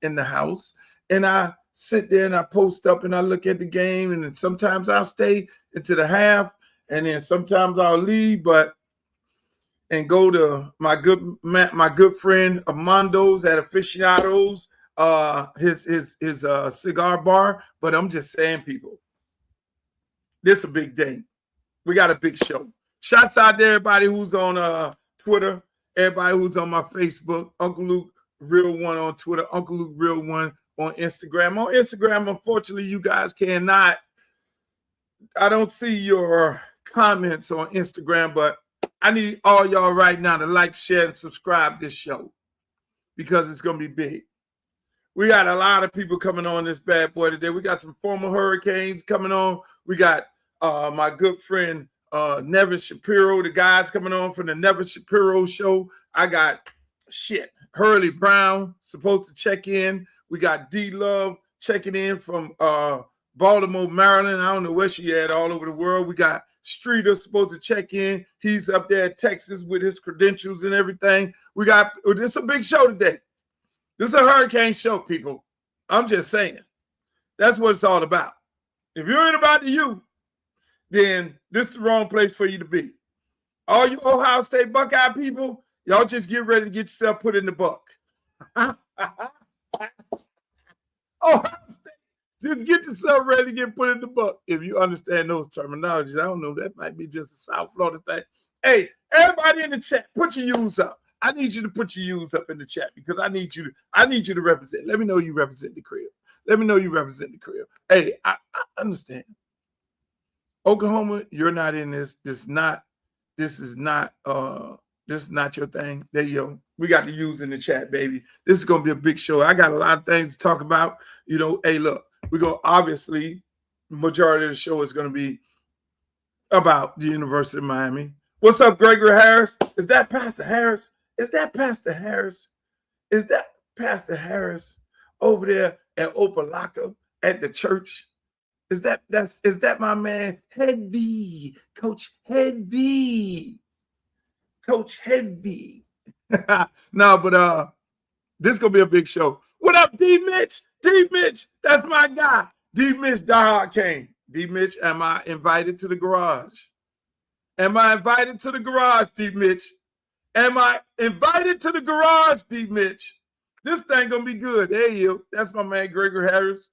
in the house, and I sit there and I post up and I look at the game, and then sometimes I'll stay into the half, and then sometimes I'll leave, and go to my good friend Amando's at Aficionados, his cigar bar. But I'm just saying, people, this is a big day. We got a big show. Shouts out to everybody who's on Twitter, everybody who's on my Facebook, Uncle Luke Real One on Twitter, Uncle Luke Real One on Instagram. On Instagram, unfortunately, you guys cannot. I don't see your comments on Instagram, but I need all y'all right now to like, share, and subscribe this show because it's going to be big. We got a lot of people coming on this bad boy today. We got some former Hurricanes coming on. We got my good friend Nevin Shapiro, the guys coming on from the Nevin Shapiro show. I got Hurley Brown supposed to check in. We got D Love checking in from Baltimore, Maryland. I don't know where she at, all over the world. We got Streeter supposed to check in. He's up there at Texas with his credentials and everything. This is a big show today. This is a Hurricane show, people. I'm just saying. That's what it's all about. If you ain't about the U, then this is the wrong place for you to be. All you Ohio State Buckeye people, y'all just get ready to get yourself put in the buck. Ohio State, just get yourself ready to get put in the buck. If you understand those terminologies, I don't know, that might be just a South Florida thing. Hey, everybody in the chat, put your U's up. I need you to put your U's up in the chat because I need you to represent. Let me know you represent the crib. Let me know you represent the crib. Hey, I understand. Oklahoma, you're not in this. This is not your thing. There you go. We got the U's in the chat, baby. This is gonna be a big show. I got a lot of things to talk about. Hey, look, we're gonna obviously majority of the show is gonna be about the University of Miami. What's up, Gregory Harris? Is that Pastor Harris? Is that Pastor Harris? Is that Pastor Harris over there at Opelika at the church? Is that my man Heavy? Coach Heavy. Coach Heavy. No, but this is gonna be a big show. What up, D Mitch? D Mitch, that's my guy. D Mitch diehard came. D Mitch, am I invited to the garage? Am I invited to the garage, D Mitch? Am I invited to the garage, D Mitch? This thing gonna be good. There you go. That's my man Gregory Harris,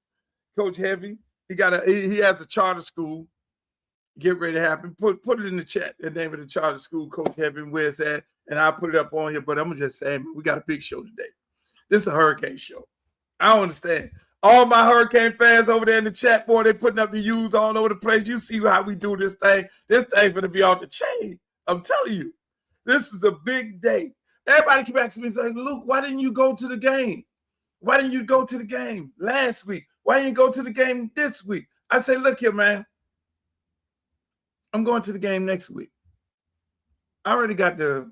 Coach Heavy. He has a charter school. Get ready to happen. Put it in the chat. The name of the charter school, Coach Heavy, where it's at, and I'll put it up on here. But I'm just saying, we got a big show today. This is a Hurricane show. I don't understand. All my Hurricane fans over there in the chat, boy, they putting up the U's all over the place. You see how we do this thing. This thing gonna be off the chain. I'm telling you. This is a big day. Everybody keep asking me, saying, Luke, why didn't you go to the game? Why didn't you go to the game last week? Why didn't you go to the game this week? I say, look here, man. I'm going to the game next week. I already got the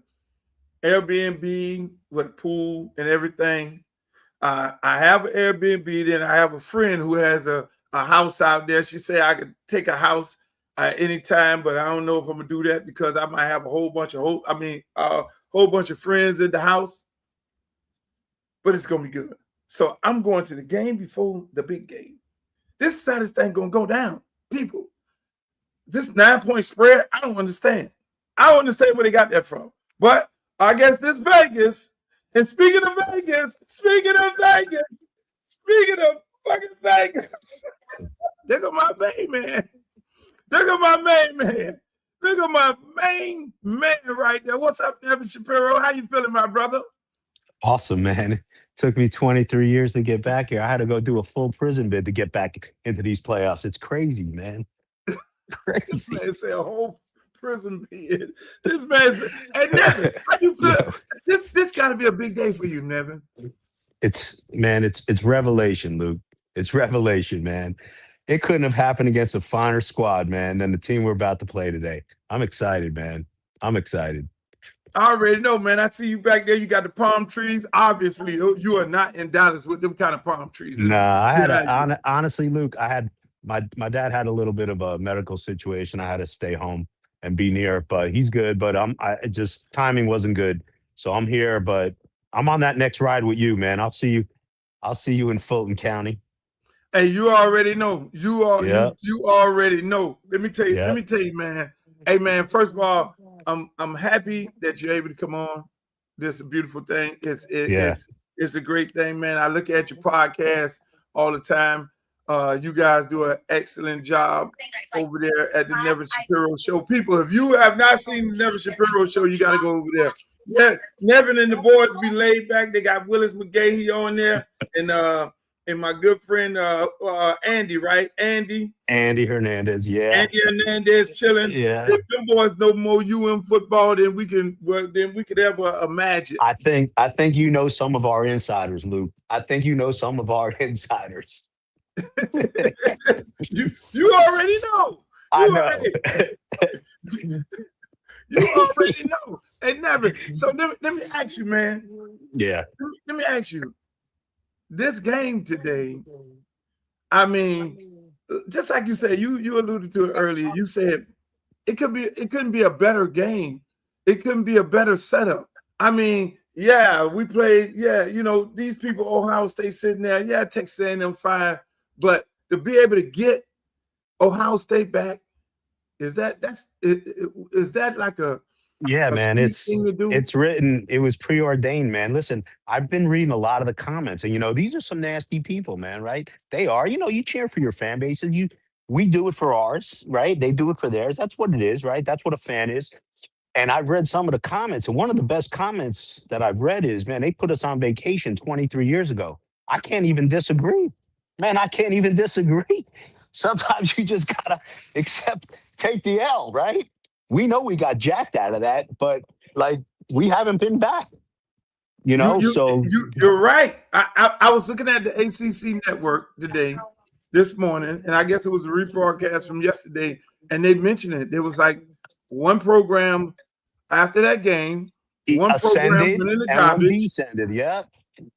Airbnb with a pool and everything. I have an Airbnb. Then I have a friend who has a house out there. She said I could take a house anytime, but I don't know if I'm gonna do that because I might have a whole bunch of friends in the house. But it's gonna be good. So I'm going to the game before the big game. This is how this thing gonna go down, people. This 9-point spread, I don't understand. I don't understand where they got that from. But I guess this Vegas. And speaking of fucking Vegas, there go my main man. There go my main man. There go my main man right there. What's up, Nevin Shapiro? How you feeling, my brother? Awesome, man. It took me 23 years to get back here. I had to go do a full prison bid to get back into these playoffs. It's crazy, man. Crazy. This man say a whole prison bid. This man said, hey, Nevin, how you feel? This got to be a big day for you, Nevin. It's revelation, Luke. It's revelation, man. It couldn't have happened against a finer squad, man, than the team we're about to play today. I'm excited, man. I'm excited. I already know, man. I see you back there. You got the palm trees. Obviously, you are not in Dallas with them kind of palm trees. Nah, I had honestly, Luke, I had my dad had a little bit of a medical situation. I had to stay home and be near, but he's good. But timing wasn't good. So I'm here, but I'm on that next ride with you, man. I'll see you. I'll see you in Fulton County. Hey, you already know. You already know. Let me tell you, man. Hey, man. First of all, I'm happy that you're able to come on. This is a beautiful thing. It's a great thing, man. I look at your podcast all the time. You guys do an excellent job over there at the Nevin Shapiro Show. People, if you have not seen the Nevin Shapiro Show, you got to go over there. Yeah, Nevin and the boys be laid back. They got Willis McGahee on there, and my good friend Andy, right? Andy Hernandez, yeah. Andy Hernandez chilling. Yeah. If them boys know more UM football than we could ever imagine. I think you know some of our insiders, Luke. I think you know some of our insiders. you already know. I know. You already know. Hey, Nevin. So let me ask you, man. Yeah. Let me ask you. This game today, I mean, just like you said, you alluded to it earlier. You said it couldn't be a better game. It couldn't be a better setup. I mean, yeah, we played. Yeah, these people, Ohio State sitting there. Yeah, Texas A&M fine, but to be able to get Ohio State back, is that like a man, it's written. It was preordained, man. Listen, I've been reading a lot of the comments, and these are some nasty people, man. Right? They are. You cheer for your fan base, and we do it for ours, right? They do it for theirs. That's what it is, right? That's what a fan is. And I've read some of the comments, and one of the best comments that I've read is, man, they put us on vacation 23 years ago. I can't even disagree, man. I can't even disagree. Sometimes you just gotta take the L, right? We know we got jacked out of that, but we haven't been back. So you're right. I was looking at the ACC network this morning, and I guess it was a rebroadcast from yesterday, and they mentioned it. There was like one program after that game, one program went in the garbage, one descended. Yeah,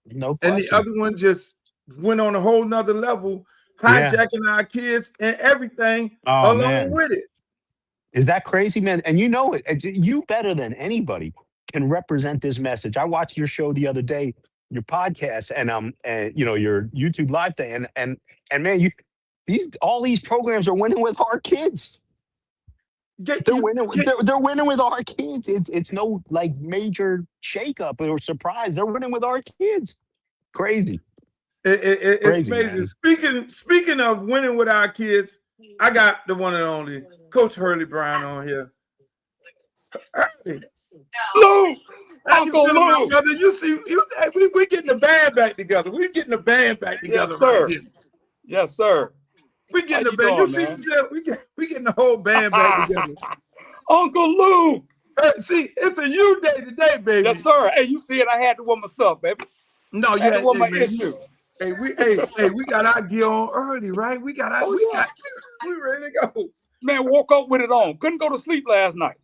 no question. And the other one just went on a whole nother level, hijacking our kids and everything along with it. Is that crazy, man? And you know it. You better than anybody can represent this message. I watched your show the other day, your podcast, and your YouTube live thing, and man, all these programs are winning with our kids. They're winning with our kids. It's no major shakeup or surprise. They're winning with our kids. Crazy. It's crazy, amazing. Speaking of winning with our kids, I got the one and only Coach Hurley Brown on here. Lou, Uncle Lou. Brother, you see, we're getting the band back together. We're getting the band back together. Yes, sir. Right here. Yes, sir. We're getting the band. We getting the whole band back together. Uncle Lou. See, it's a you day today, baby. Yes, sir. Hey, you see it? I had to warm myself, baby. No, you had to warm my issue. Hey, we got our gear on early, right? We ready to go. Man, woke up with it on. Couldn't go to sleep last night.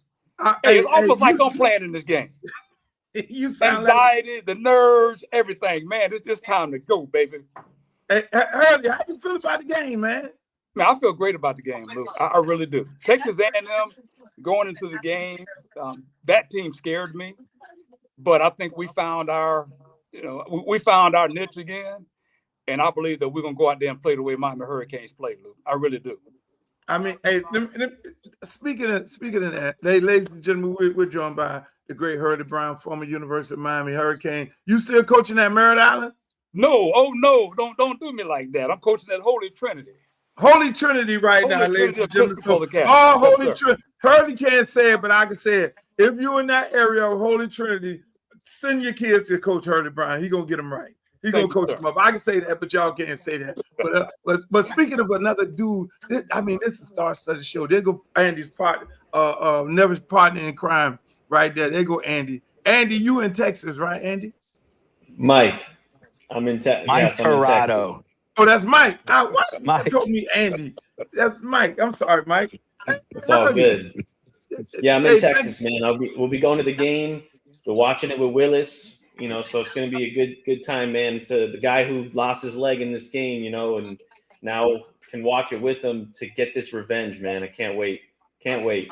It's almost like I'm playing in this game. You sound anxiety, the nerves, everything. Man, it's just time to go, baby. Hey, early, how you feel about the game, man? Man, I feel great about the game, Luke. I really do. Texas A&M going into the game, that team scared me, but I think we found our niche again, and I believe that we're gonna go out there and play the way Miami Hurricanes play, Luke. I really do. I mean, hey, speaking of that, ladies and gentlemen, we're joined by the great Hurley Brown, former University of Miami Hurricane. You still coaching at Merritt Island? No, no, don't do me like that. I'm coaching at Holy Trinity. Holy Trinity right now, ladies and gentlemen. Oh, Holy Trinity. Hurley can't say it, but I can say it. If you're in that area of Holy Trinity, send your kids to Coach Hurley Brown. He's going to get them right. He's going to coach them up. I can say that, but y'all can't say that. But speaking of another dude, this is a star-studded show. There go Andy's partner, Nevin's partner in crime right there. There go Andy. Andy, you in Texas, right, Andy? Mike. I'm in Texas. Mike Torado. Oh, that's Mike. Mike told me Andy. That's Mike. I'm sorry, Mike. It's all good. Yeah, I'm in Texas, man. We'll be going to the game. We're watching it with Willis, so it's going to be a good time, man. To the guy who lost his leg in this game, and now can watch it with him to get this revenge, man. I can't wait. Can't wait.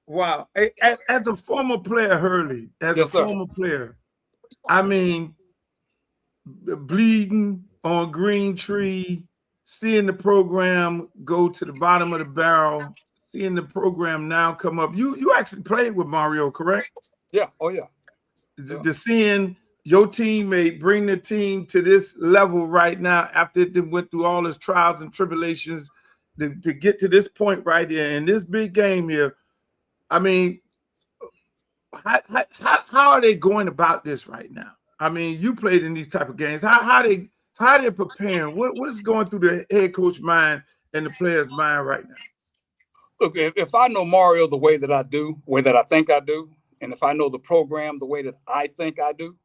Wow. Hey, as a former player, Hurley, former player, I mean, bleeding on Green Tree, seeing the program go to the bottom of the barrel, seeing the program now come up. You actually played with Mario, correct? Yeah. Oh yeah. The seeing your teammate bring the team to this level right now after it went through all its trials and tribulations to get to this point right here in this big game here. I mean, how are they going about this right now? I mean, you played in these type of games. How they preparing? What is going through the head coach mind and the player's mind right now? Look, if I know Mario the way that I do, way that I think I do, and if I know the program the way that I think I do,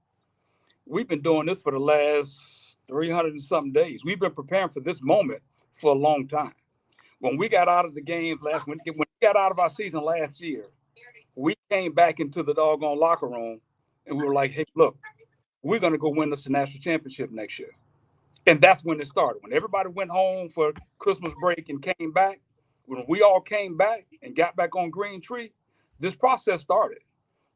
we've been doing this for the last 300 and something days. We've been preparing for this moment for a long time. When we got out of the game when we got out of our season last year, we came back into the doggone locker room and we were like, hey, look, we're going to go win the national championship next year. And that's when it started. When everybody went home for Christmas break and came back, when we all came back and got back on Green Tree, this process started.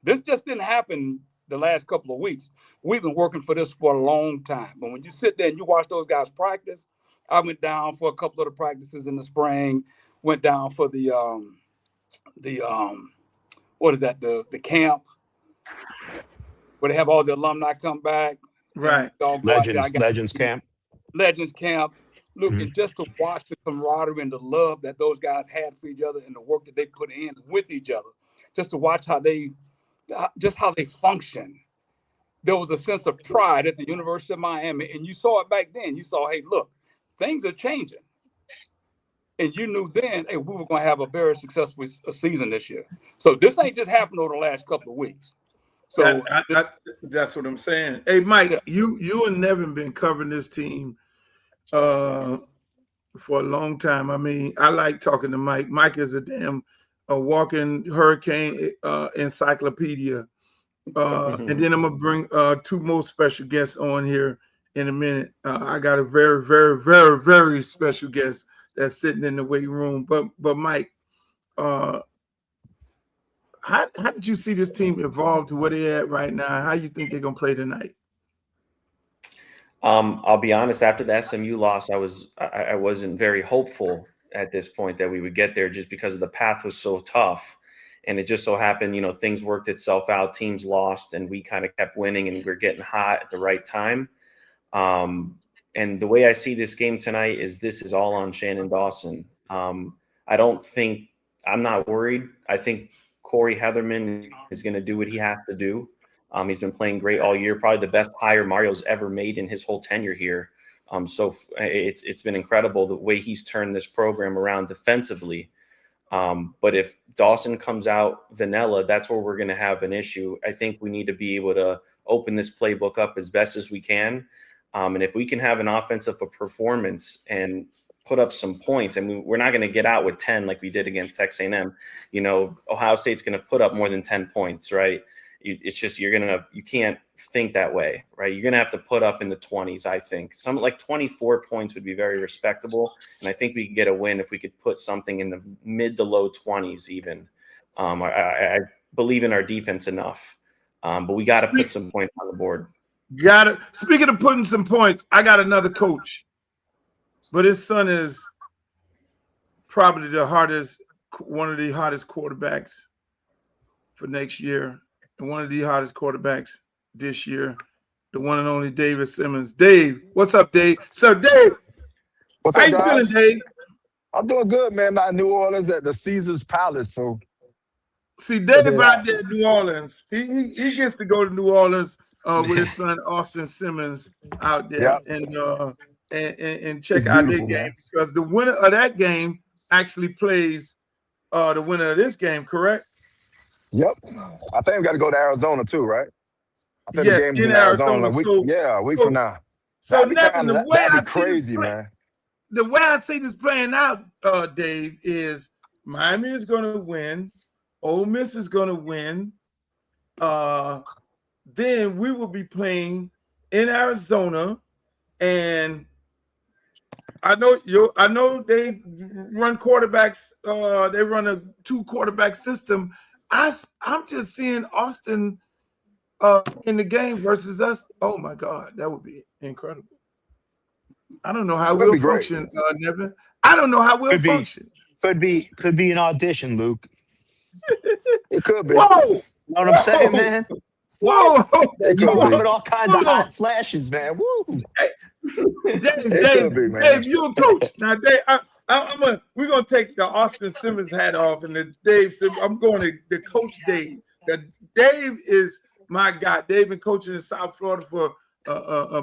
This just didn't happen the last couple of weeks. We've been working for this for a long time. But when you sit there and you watch those guys practice, I went down for a couple of the practices in the spring, went down for the what is that, the camp where they have all the alumni come back. Right. Legends camp. Legends camp. Look, and just to watch the camaraderie and the love that those guys had for each other and the work that they put in with each other, just to watch how they function. There was a sense of pride at the University of Miami, and you saw it back then. You saw, hey, look, things are changing. And you knew then, hey, we were going to have a very successful season this year. So this ain't just happened over the last couple of weeks. So that's what I'm saying. Hey, Mike, yeah. you and Nevin been covering this team for a long time. I mean, I like talking to Mike. Mike is a walking hurricane encyclopedia. And then I'm gonna bring two more special guests on here in a minute. I got a very, very, very, very special guest that's sitting in the weight room. But Mike, how did you see this team evolve to where they're at right now? How you think they're gonna play tonight? I'll be honest. After the SMU loss, I wasn't very hopeful at this point that we would get there, just because the path was so tough. And it just so happened, things worked itself out. Teams lost, and we kind of kept winning, and we're getting hot at the right time. And the way I see this game tonight is this is all on Shannon Dawson. I'm not worried. I think Corey Heatherman is going to do what he has to do. He's been playing great all year, probably the best hire Mario's ever made in his whole tenure here. So it's been incredible the way he's turned this program around defensively. But if Dawson comes out vanilla, that's where we're going to have an issue. I think we need to be able to open this playbook up as best as we can. And if we can have an offensive performance and put up some points, I mean, we're not going to get out with 10 like we did against Texas A&M. Ohio State's going to put up more than 10 points, right? It's just you can't think that way, right? You're going to have to put up in the 20s, I think. Something like 24 points would be very respectable. And I think we could get a win if we could put something in the mid to low 20s even. I believe in our defense enough. But we got to put some points on the board. Got it. Speaking of putting some points, I got another coach. But his son is probably one of the hottest quarterbacks for next year. And one of the hottest quarterbacks this year, the one and only David Simmons. Dave, what's up, Dave? So, Dave, what's how up, you guys? feeling, Dave? I'm doing good, man. I'm out in New Orleans at the Caesars Palace. So, see, Dave out there in New Orleans. He gets to go to New Orleans with his son Austin Simmons out there, and check out their game, because the winner of that game actually plays the winner of this game. Correct? Yep. I think we got to go to Arizona too, right? I think yes, the game's in Arizona. A week from now. So Nevin, that'd be crazy, man. The way I see this playing out, Dave, is Miami is going to win. Ole Miss is going to win. Then we will be playing in Arizona, and I know they run quarterbacks. They run a 2 quarterback system. I'm just seeing Austin in the game versus us, oh my God, that would be incredible. I don't know how That'd we'll be great. function, Nevin. I don't know how we'll Could be. function. Could be an audition, Luke. It could be. Whoa, You know what I'm saying, man? whoa, It You could come be. with all kinds of Hold on. hot flashes, man. Woo! It could be, man. Dave, you're a coach. Now, Dave, we're gonna take the Austin Simmons hat off, and the Dave. I'm going to the coach Dave. Dave is my guy. Dave been coaching in South Florida for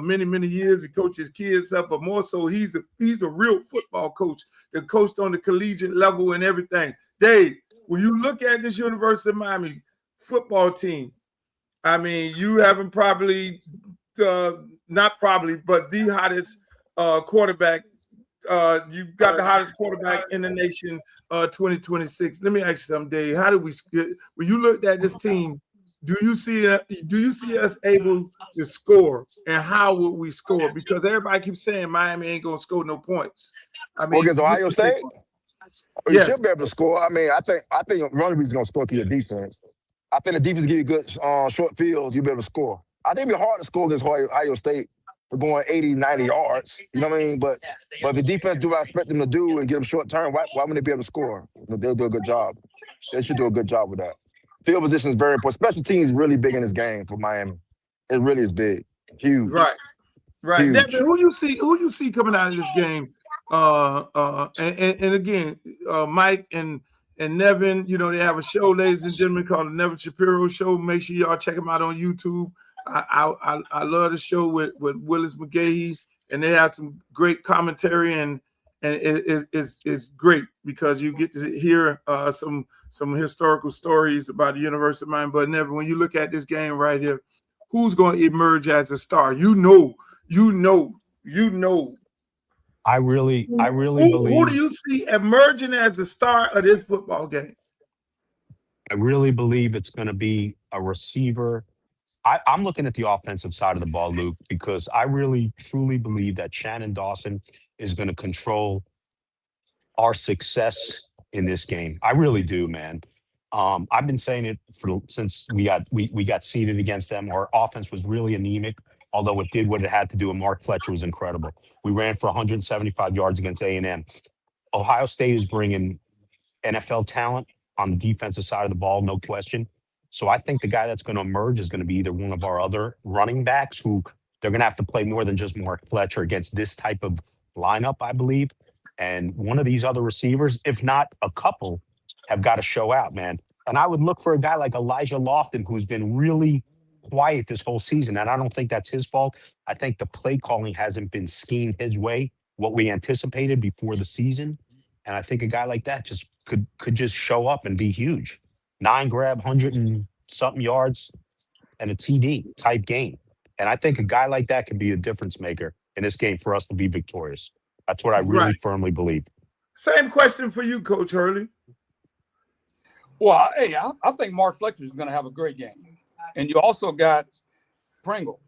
many years. He coaches kids up, but more so, he's a real football coach that coached on the collegiate level and everything. Dave, when you look at this University of Miami football team, I mean, you haven't probably. Not probably, but the hottest quarterback. You got the hottest quarterback in the nation. 2026. Let me ask you something, Dave. How do we get? When you looked at this team, do you see us able to score, and how would we score? Because everybody keeps saying Miami ain't gonna score no points. I mean, Against Ohio State, you Yes. should be able to score. I mean, I think Runleby's gonna score through your defense. I think the defense give you good short field. You'll be able to score. I think it'd be hard to score against Ohio State for going 80, 90 yards. You know what I mean? But if the defense do what I expect them to do and get them short term, why wouldn't they be able to score? They'll do a good job. They should do a good job with that. Field position is very important. Special teams is really big in this game for Miami. It really is big. Huge. Right. Huge. Devin, who you see coming out of this game? And again, Mike and Nevin, you know, they have a show, ladies and gentlemen, called the Nevin Shapiro Show. Make sure y'all check them out on YouTube. I love the show with Willis McGahee, and they have some great commentary, and it's great because you get to hear some historical stories about the University of Miami. But Nevin, when you look at this game right here, who's going to emerge as a star? You know. I really believe. Who do you see emerging as the star of this football game? I really believe it's going to be a receiver. I'm looking at the offensive side of the ball, Luke, because I really, truly believe that Shannon Dawson is going to control our success in this game. I really do, man. I've been saying it since we got seeded against them. Our offense was really anemic, although it did what it had to do, and Mark Fletcher was incredible. We ran for 175 yards against A&M. Ohio State is bringing NFL talent on the defensive side of the ball, no question. So I think the guy that's going to emerge is going to be either one of our other running backs, who they're going to have to play more than just Mark Fletcher against this type of lineup, I believe. And one of these other receivers, if not a couple, have got to show out, man. And I would look for a guy like Elijah Lofton, who's been really quiet this whole season. And I don't think that's his fault. I think the play calling hasn't been schemed his way, what we anticipated before the season. And I think a guy like that just could just show up and be huge. 9 grab, 100 and something yards, and a TD type game. And I think a guy like that could be a difference maker in this game for us to be victorious. That's what I really firmly believe. Same question for you, Coach Hurley. Well, hey, I think Mark Fletcher is going to have a great game. And you also got Pringle,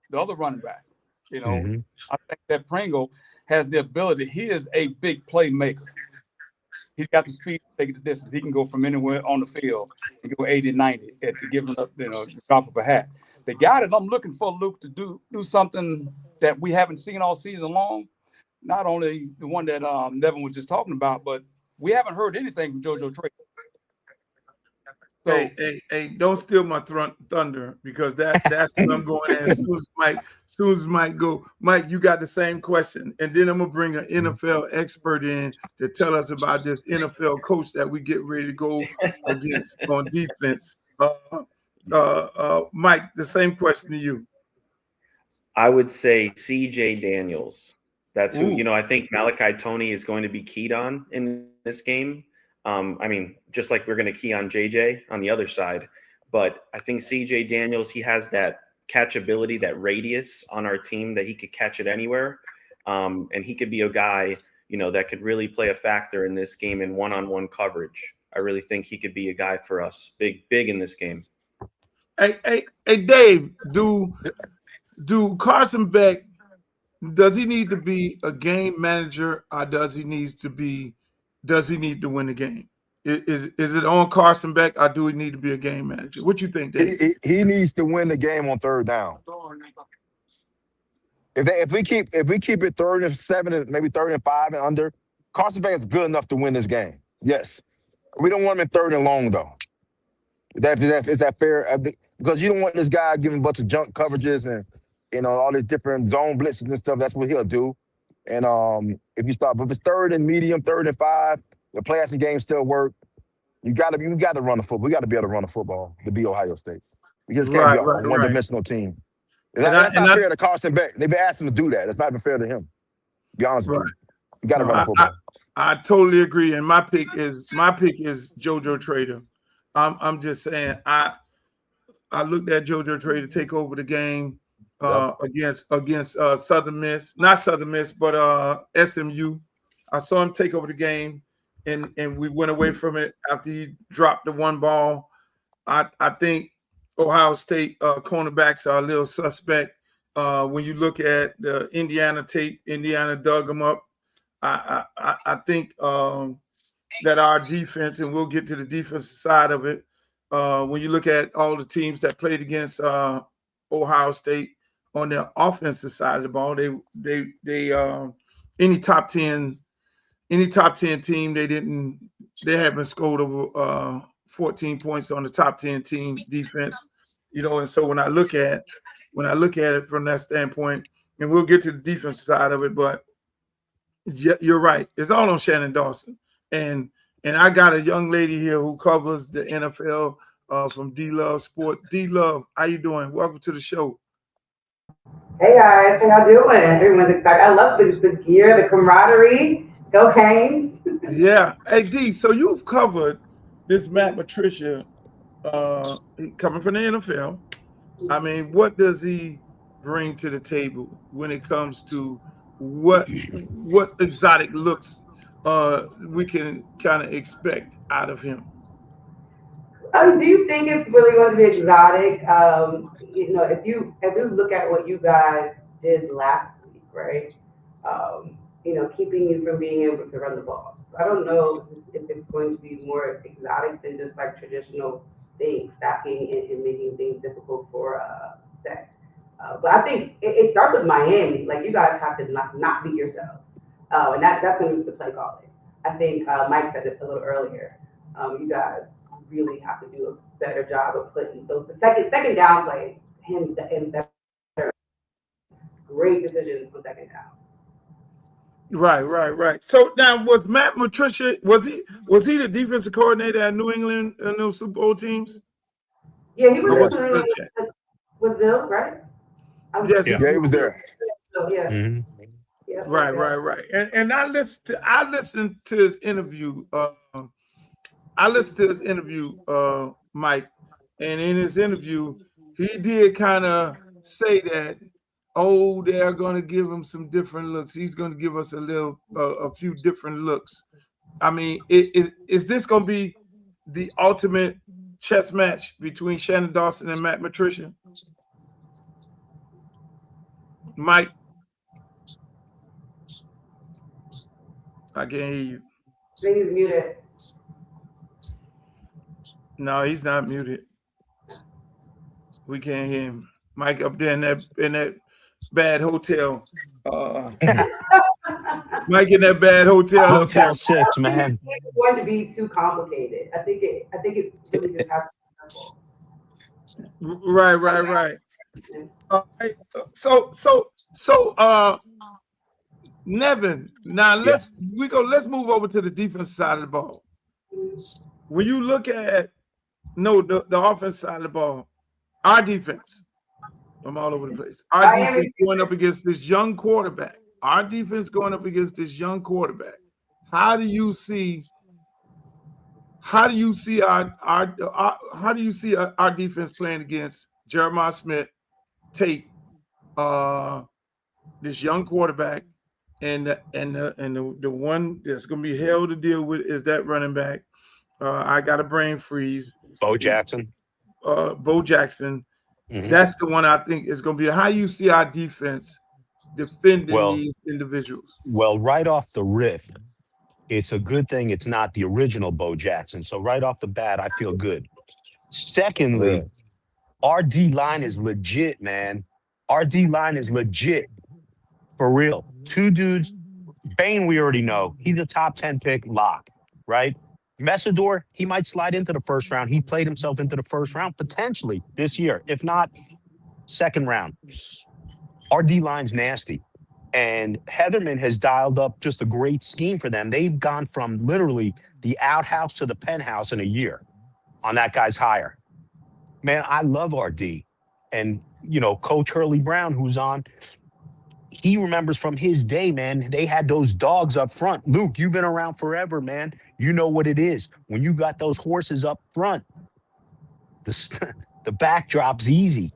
the other running back. You know, I think that Pringle has the ability. He is a big playmaker. He's got the speed to take the distance. He can go from anywhere on the field and go 80, 90 at the giving up, the drop of a hat. The guy that I'm looking for, Luke, to do something that we haven't seen all season long, not only the one that Nevin was just talking about, but we haven't heard anything from JoJo Tracy. So, Hey, don't steal my thunder, because that's what I'm going at. As soon as Mike go, Mike, you got the same question, and then I'm gonna bring an NFL expert in to tell us about this NFL coach that we get ready to go against on defense. Mike, the same question to you. I would say CJ Daniels. That's who, I think Malachi Tony is going to be keyed on in this game. I mean, just like we're going to key on JJ on the other side, but I think CJ Daniels, he has that catchability, that radius on our team that he could catch it anywhere. And he could be a guy, that could really play a factor in this game in one-on-one coverage. I really think he could be a guy for us, big in this game. Hey, Dave, do Carson Beck, does he need to be a game manager, or does he need to win the game? Is it on Carson Beck, or do we need to be a game manager? What you think, Dave? He needs to win the game on third down. If we keep it 3rd and 7 and maybe 3rd and 5 and under, Carson Beck is good enough to win this game. Yes, we don't want him in 3rd and long though. Is that fair? Because you don't want this guy giving a bunch of junk coverages and all these different zone blitzes and stuff. That's what he'll do. And if it's 3rd and medium, 3rd and 5, the play action game still work. You got to run the football. We got to be able to run the football to be Ohio State. We just can't be a one-dimensional team. That's not fair to Carson Beck. They've been asking him to do that. That's not even fair to him. To be honest with you. You got to run the football. I totally agree. And my pick is JoJo Trader. I'm just saying I looked at JoJo Trader take over the game against Southern Miss, not Southern Miss, but SMU. I saw him take over the game, and we went away from it after he dropped the one ball. I think Ohio State cornerbacks are a little suspect. When you look at the Indiana tape, Indiana dug them up. I think that our defense, and we'll get to the defensive side of it. When you look at all the teams that played against Ohio State on their offensive side of the ball, they any top 10 team, they haven't scored over 14 points on the top 10 team defense, and so when I look at it from that standpoint, and we'll get to the defensive side of it, but you're right, it's all on Shannon Dawson. And I got a young lady here who covers the NFL from D-Love Sport. D-Love, how you doing? Welcome to the show. Hey guys, how y'all doing? Everyone's excited. I love the gear, the camaraderie. Go Canes. Yeah. Hey D, so you've covered this Matt Patricia coming from the NFL. I mean, what does he bring to the table when it comes to what exotic looks we can kind of expect out of him? Do you think it's really going to be exotic? If you look at what you guys did last week, right? Keeping you from being able to run the ball. I don't know if it's going to be more exotic than just like traditional things, stacking and making things difficult for sex. But I think it starts with Miami. Like, you guys have to not beat yourselves. And that's going to be the play calling. I think Mike said this a little earlier. You guys really have to do a better job of putting those second down plays in better. Great decisions for second down. Right. So now, was Matt Patricia, was he the defensive coordinator at New England in those Super Bowl teams? Yeah, he was with Bill, right? Yeah, he was there. So, yeah. Mm-hmm. Yeah. Right. And I listened to his interview. Mike, and in his interview, he did kind of say that, they're going to give him some different looks. He's going to give us a few different looks. I mean, is this going to be the ultimate chess match between Shannon Dawson and Matt Patricia? Mike? I can't hear you. I think he's muted. No, he's not muted. We can't hear him. Mike up there in that bad hotel. Mike in that bad hotel. Hotel 6, man. It's going to be too complicated. I think it really just has to be simple. Right. So Nevin, now let's move over to the defense side of the ball. When you look at the offense side of the ball, our defense, I'm all over the place. Our defense going up against this young quarterback. How do you see our defense playing against Jeremiah Smith, Tate, this young quarterback, and the one that's going to be hell to deal with is that running back. I got a brain freeze. Bo Jackson. Mm-hmm. That's the one I think is going to be. How you see our defense defending these individuals? Well, right off the rip, it's a good thing it's not the original Bo Jackson. So right off the bat, I feel good. Secondly, Yeah. our D line is legit, man. Our D line is legit for real. Two dudes. Bain, we already know he's a top 10 pick lock, right? Messidor, he might slide into the first round. He played himself into the first round potentially this year. If not, second round. Our D line's nasty. And Heatherman has dialed up just a great scheme for them. They've gone from literally the outhouse to the penthouse in a year on that guy's hire. Man, I love our D. And, you know, Coach Hurley Brown, who's on, he remembers from his day, man, they had those dogs up front. Luke, you've been around forever, man. You know what it is. When you got those horses up front, the backdrop's easy.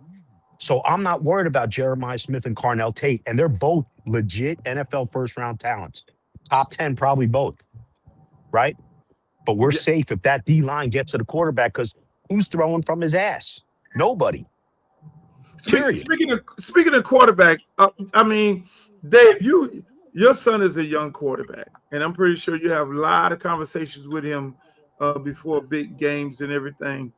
So I'm not worried about Jeremiah Smith and Carnell Tate. And they're both legit NFL first-round talents. Top 10, probably both, right? But we're safe if that D-line gets to the quarterback because who's throwing from his ass? Nobody. Period. Speaking of quarterback, I mean, Dave, your son is a young quarterback, and I'm pretty sure you have a lot of conversations with him before big games and everything.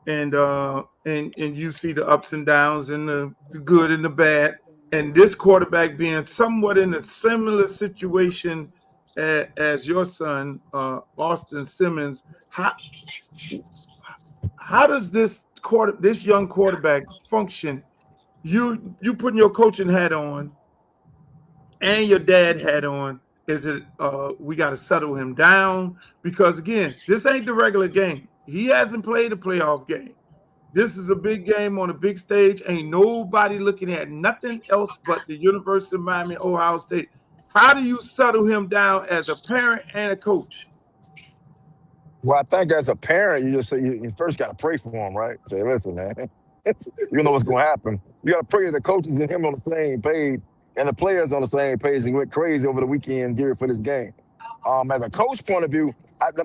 And you see the ups and downs and the good and the bad. And this quarterback being somewhat in a similar situation as your son, Austin Simmons, how does this young quarterback function? You putting your coaching hat on and your dad hat on. Is it we got to settle him down? Because again, this ain't the regular game. He hasn't played a playoff game. This is a big game on a big stage. Ain't nobody looking at nothing else but the University of Miami, Ohio State. How do you settle him down as a parent and a coach? Well, I think as a parent, you just say you first got to pray for him, right? Say, listen, man, you know what's going to happen. You got to pray that the coaches and him on the same page and the players on the same page and went crazy over the weekend geared for this game. As a coach point of view,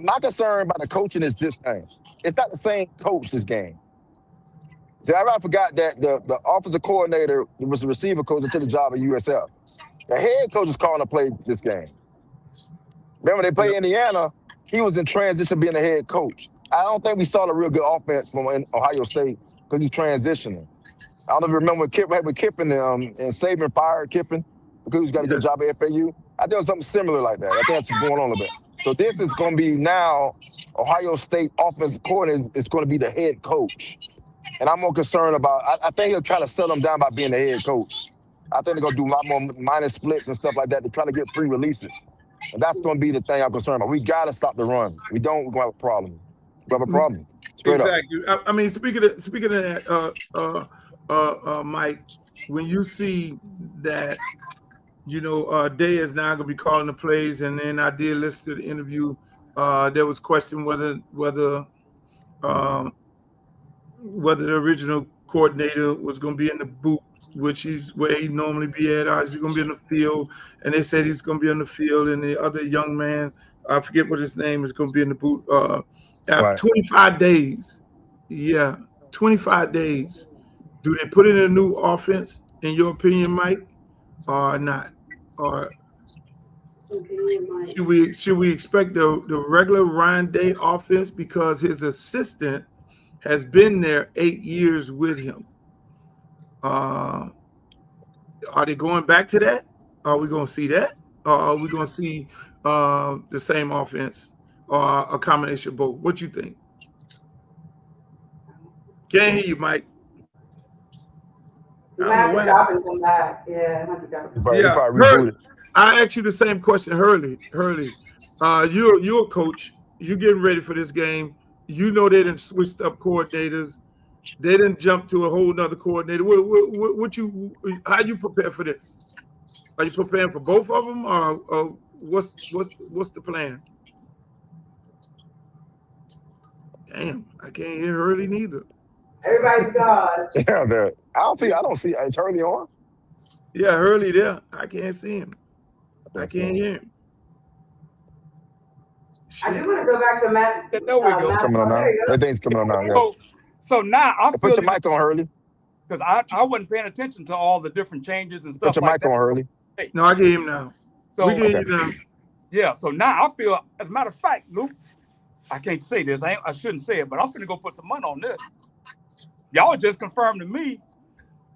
my concern about the coaching is this thing. It's not the same coach this game. See, I forgot that the offensive coordinator was the receiver coach until the job at USF. The head coach is calling to play this game. Remember, they played Indiana. He was in transition being the head coach. I don't think we saw the real good offense from Ohio State because he's transitioning. I don't know if you remember when Kiffin and Saban fired Kiffin because he's got a good job at FAU. I think it was something similar like that. I think that's going on a little bit. So this is going to be now Ohio State offensive coordinator is going to be the head coach. And I'm more concerned about, I think he'll try to settle him down by being the head coach. I think they're going to do a lot more minor splits and stuff like that to try to get free releases. And that's going to be the thing I'm concerned about. We got to stop the run. We're going to have a problem. We have a problem. Straight exactly. Up. I mean, speaking of that, Mike, when you see that, you know, Day is now going to be calling the plays, and then I did listen to the interview. There was question whether the original coordinator was going to be in the booth, which is where he normally be at, or is he going to be in the field? And they said he's going to be in the field, and the other young man, I forget what his name is, going to be in the booth. Right. 25 days. Yeah, 25 days. Do they put in a new offense, in your opinion, Mike, or not? Or should we expect the regular Ryan Day offense because his assistant has been there 8 years with him? Are they going back to that? Are we going to see that? Or are we going to see the same offense or a combination of both? What you think? Can't hear you, Mike. You might have to drop and come back. Yeah, I have to drop. Hurley, I asked you the same question, Hurley. You're a coach. You're getting ready for this game. You know they didn't switch up coordinators. They didn't jump to a whole nother coordinator. How you prepare for this? Are you preparing for both of them, or what's the plan? Damn, I can't hear Hurley neither. Everybody's gone. Yeah, I don't see. Is Hurley on? Yeah, Hurley there. I can't see him. I can't hear him. I do want to go back to Matt. There we go. It's coming on now. That thing's coming on now. Yeah. So now I feel Put your mic on, Hurley. because I wasn't paying attention to all the different changes and stuff. Put your mic on, Hurley. No, I get him now. So, we get you now. Yeah, so now I feel, as a matter of fact, Luke, I can't say this. I shouldn't say it, but I'm finna go put some money on this. Y'all just confirmed to me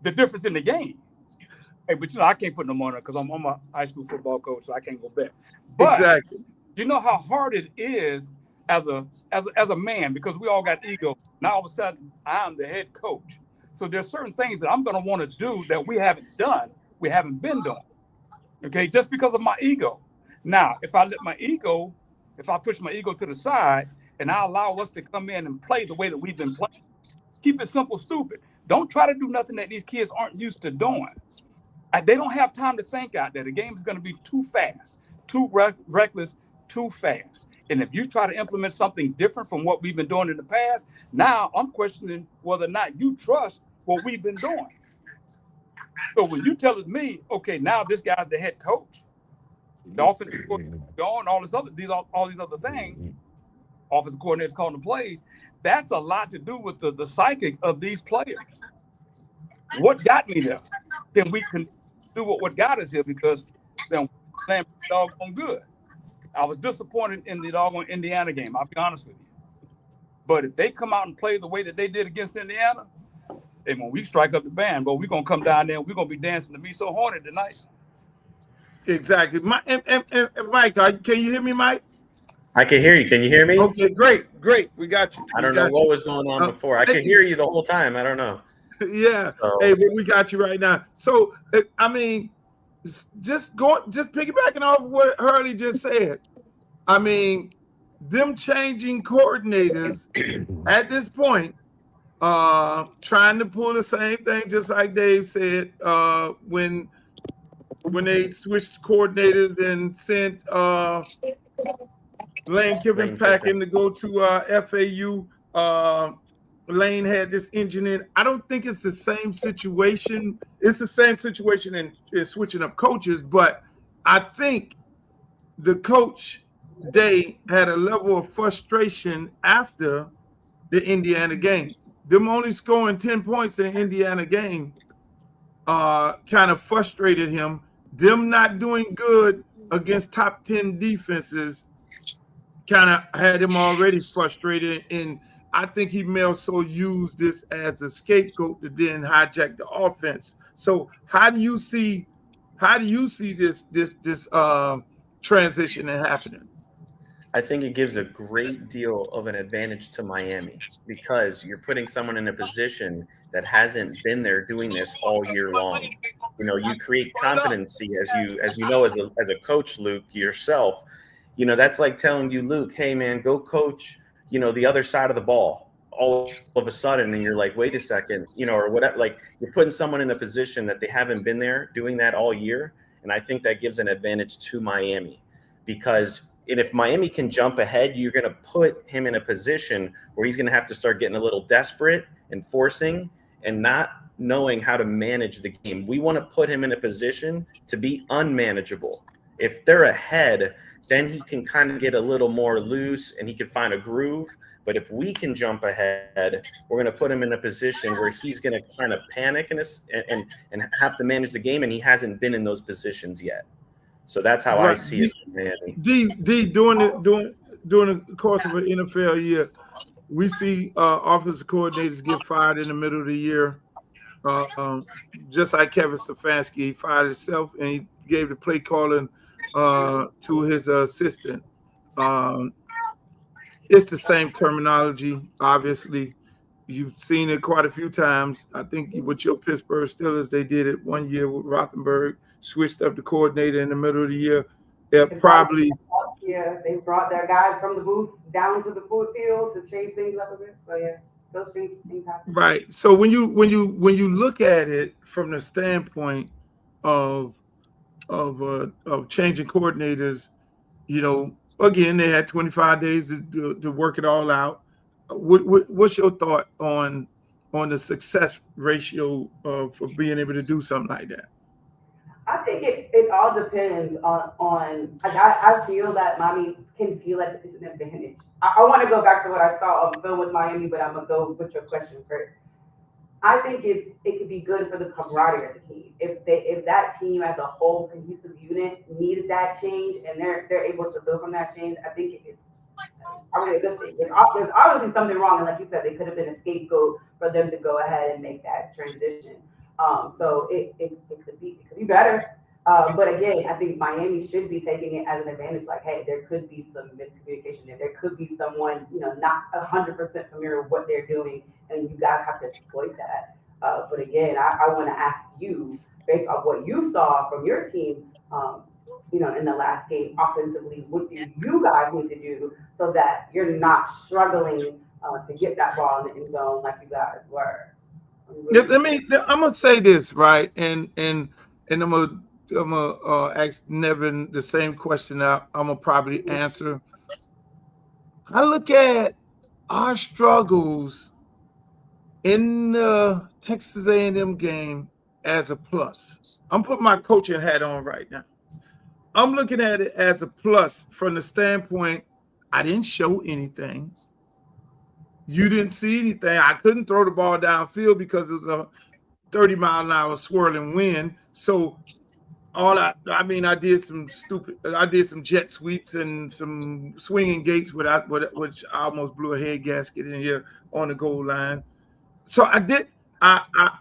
the difference in the game. Hey, but I can't put no money because I'm a high school football coach, so I can't go bet. But Exactly. you know how hard it is as a man, because we all got ego. Now all of a sudden I'm the head coach. So there's certain things that I'm gonna want to do that we haven't done, we haven't been doing. Okay, just because of my ego. Now, if I push my ego to the side and I allow us to come in and play the way that we've been playing, keep it simple, stupid. Don't try to do nothing that these kids aren't used to doing. They don't have time to think out there. The game is going to be too fast, too reckless, too fast. And if you try to implement something different from what we've been doing in the past, now I'm questioning whether or not you trust what we've been doing. So when you tell me, okay, now this guy's the head coach, the offensive coordinator gone, all these other things, offensive coordinators calling the plays, that's a lot to do with the psychic of these players. What got me there? Then we can do what got us here, because then we're playing doggone good. I was disappointed in the doggone Indiana game, I'll be honest with you. But if they come out and play the way that they did against Indiana, and when we strike up the band, we're going to come down there and we're going to be dancing to Me So Horny tonight. Exactly. Mike, can you hear me, Mike? I can hear you. Can you hear me? Okay, great. We got you. I don't know what was going on before. I could hear you the whole time. I don't know. Yeah. So. Hey, but we got you right now. So, I mean, just piggybacking off what Hurley just said. I mean, them changing coordinators at this point, trying to pull the same thing, just like Dave said, when they switched coordinators and sent Lane Kiffin packing to go to FAU. Lane had this engine in. I don't think it's the same situation. It's the same situation in switching up coaches, but I think the coach Day had a level of frustration after the Indiana game. Them only scoring 10 points in Indiana game kind of frustrated him. Them not doing good against top 10 defenses kind of had him already frustrated, and I think he may also use this as a scapegoat to then hijack the offense. So how do you see this transition happening? I think it gives a great deal of an advantage to Miami, because you're putting someone in a position that hasn't been there doing this all year long. You know, you create competency as you know as a coach, Luke, yourself. You know, that's like telling you, Luke, hey man, go coach, you know, the other side of the ball all of a sudden, and you're like, wait a second, you know, or whatever. Like, you're putting someone in a position that they haven't been there doing that all year. And I think that gives an advantage to Miami, because if Miami can jump ahead, you're going to put him in a position where he's going to have to start getting a little desperate and forcing and not knowing how to manage the game. We want to put him in a position to be unmanageable. If they're ahead, then he can kind of get a little more loose and he can find a groove. But if we can jump ahead, we're going to put him in a position where he's going to kind of panic and have to manage the game, and he hasn't been in those positions yet. So that's how I see it, man. D during the course of an NFL year, we see offensive coordinators get fired in the middle of the year. Just like Kevin Stefanski, he fired himself and he gave the play calling to his assistant. It's the same terminology, obviously. You've seen it quite a few times. I think with your Pittsburgh Steelers, they did it one year with Rothenberg, switched up the coordinator in the middle of the year. Yeah, they brought their guys from the booth down to the field to change things up a bit. So yeah, those things happen. Right. So when you look at it from the standpoint of changing coordinators, you know, again, they had 25 days to work it all out. What's your thought on the success ratio for being able to do something like that? I think it all depends on I feel that Miami can feel like it's an advantage. I want to go back to what I saw on film with Miami, but I'm going to go with your question first. I think it could be good for the camaraderie of the team. If that team as a whole cohesive unit needed that change and they're able to build from that change, I think it's probably a good thing. There's obviously something wrong, and like you said, they could have been a scapegoat for them to go ahead and make that transition. So it could be better. But again, I think Miami should be taking it as an advantage. Like, hey, there could be some miscommunication there. There could be someone, not 100% familiar with what they're doing, and you guys have to exploit that. But again, I want to ask you, based on what you saw from your team, in the last game offensively, what do you guys need to do so that you're not struggling to get that ball in the end zone like you guys were? I'm gonna say this, right, and I'm gonna ask Nevin the same question. I'm gonna probably answer. I look at our struggles in the Texas A&M game as a plus. I'm putting my coaching hat on right now. I'm looking at it as a plus from the standpoint I didn't show anything. You didn't see anything. I couldn't throw the ball downfield because it was a 30-mile-an-hour swirling wind. So I did some jet sweeps and some swinging gates which I almost blew a head gasket in here on the goal line. So I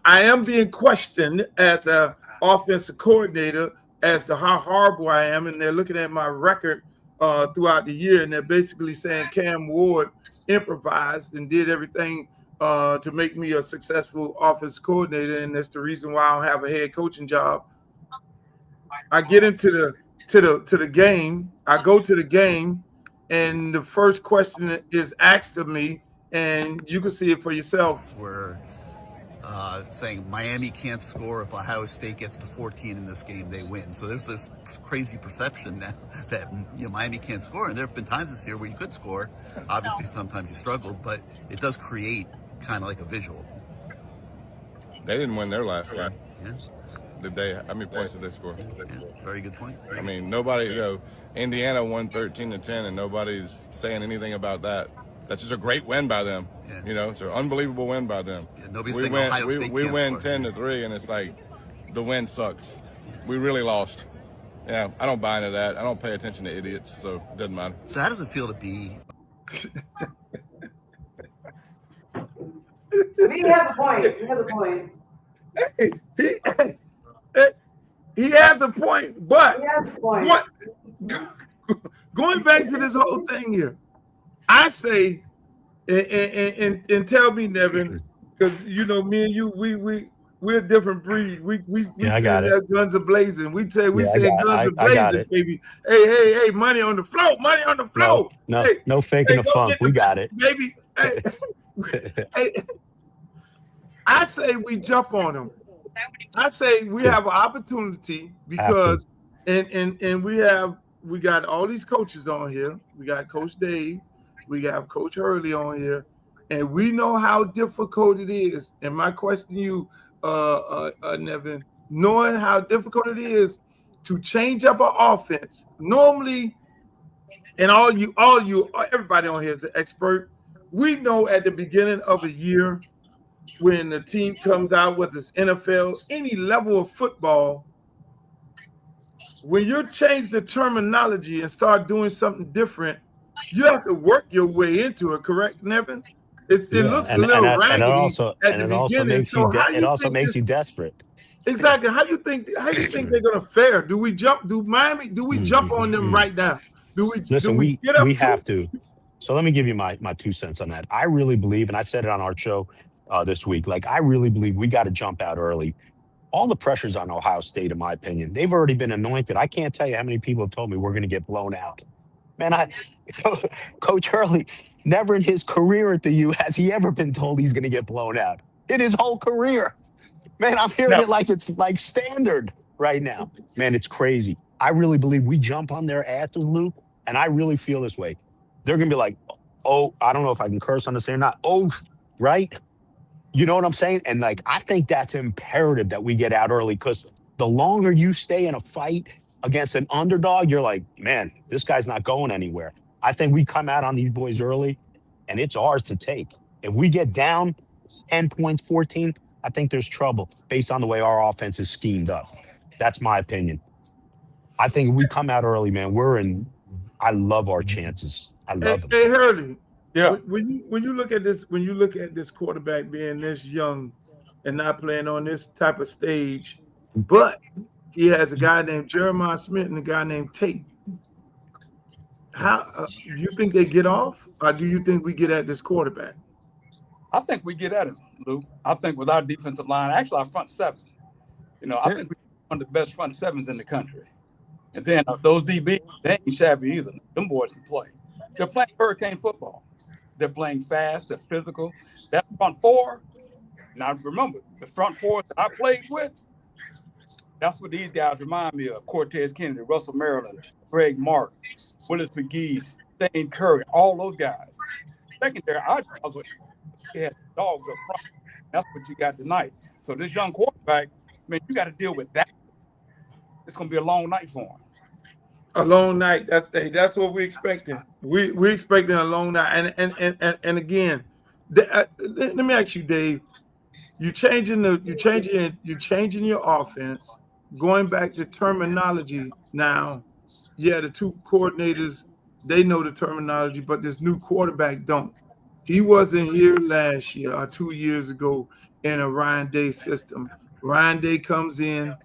am being questioned as a offensive coordinator as to how horrible I am, and they're looking at my record throughout the year, and they're basically saying Cam Ward improvised and did everything to make me a successful offensive coordinator, and that's the reason why I don't have a head coaching job. I get into the game. I go to the game, and the first question is asked of me, and you can see it for yourself. We're saying Miami can't score. If Ohio State gets to 14 in this game, they win. So there's this crazy perception now that Miami can't score. And there have been times this year where you could score. Obviously, sometimes you struggled, but it does create kind of like a visual. They didn't win their last game. Yeah. Did they? How many points did they score? Yeah, very good point. I mean, nobody. Indiana won 13-10, and nobody's saying anything about that. That's just a great win by them. Yeah. It's an unbelievable win by them. Yeah, nobody's saying Ohio State we can't win score. 10-3, and it's like the win sucks. We really lost. Yeah, I don't buy into that. I don't pay attention to idiots, so it doesn't matter. So how does it feel to be? He has a point. He has a point, but He has a point. what? Going back to this whole thing here, I say, and tell me, Nevin, because me and you, we're a different breed. We I say got that guns are blazing. We say guns are I got blazing, it. baby. Hey, money on the floor, money on the floor. No faking the go funk. get We the got it. baby. Hey, I say we jump on them. I say we have an opportunity because and we got all these coaches on here. We got Coach Dave, we got Coach Hurley on here, and we know how difficult it is. And my question to you, Nevin, knowing how difficult it is to change up an offense. Normally, and everybody on here is an expert. We know at the beginning of a year when the team comes out, whether it's NFL, any level of football, when you change the terminology and start doing something different, you have to work your way into it, correct, Nevin? It looks a little raggedy and it also makes you desperate. Exactly. How you think they're gonna fare? Do we jump? Do we jump on them right now? Listen, we have to. So let me give you my 2 cents on that. I really believe, and I said it on our show this week, I really believe we got to jump out early. All the pressure's on Ohio State, in my opinion. They've already been anointed. I can't tell you how many people have told me we're going to get blown out. Man, Coach Hurley, never in his career at the U has he ever been told he's going to get blown out. In his whole career. Man, I'm hearing it like it's like standard right now. Man, it's crazy. I really believe we jump on their asses, Luke, and I really feel this way. They're going to be like, oh, I don't know if I can curse on this or not. Oh, right? You know what I'm saying? And I think that's imperative that we get out early, because the longer you stay in a fight against an underdog, you're like, man, this guy's not going anywhere. I think we come out on these boys early, and it's ours to take. If we get down 10 points, 14, I think there's trouble based on the way our offense is schemed up. That's my opinion. I think if we come out early, man, I love our chances. I love them. Hey Hurley, Yeah. when you look at this quarterback being this young and not playing on this type of stage, but he has a guy named Jeremiah Smith and a guy named Tate. How do you think they get off, or do you think we get at this quarterback? I think we get at him, Luke. I think with our defensive line, actually our front seven, I think we're one of the best front sevens in the country. And then those DBs, they ain't shabby either. Them boys can play. They're playing hurricane football. They're playing fast. They're physical. That front four, now remember, the front four that I played with, that's what these guys remind me of. Cortez Kennedy, Russell Maryland, Greg Mark, Willis McGee, Stain Curry, all those guys. Secondary, I had dogs up front. That's what you got tonight. So this young quarterback, man, you got to deal with that. It's going to be a long night for him. A long night. That's what we're expecting. We're expecting a long night. And again, let me ask you, Dave. You're changing your offense, going back to terminology now. Yeah, the two coordinators, they know the terminology, but this new quarterback don't. He wasn't here last year or 2 years ago in a Ryan Day system. Ryan Day comes in.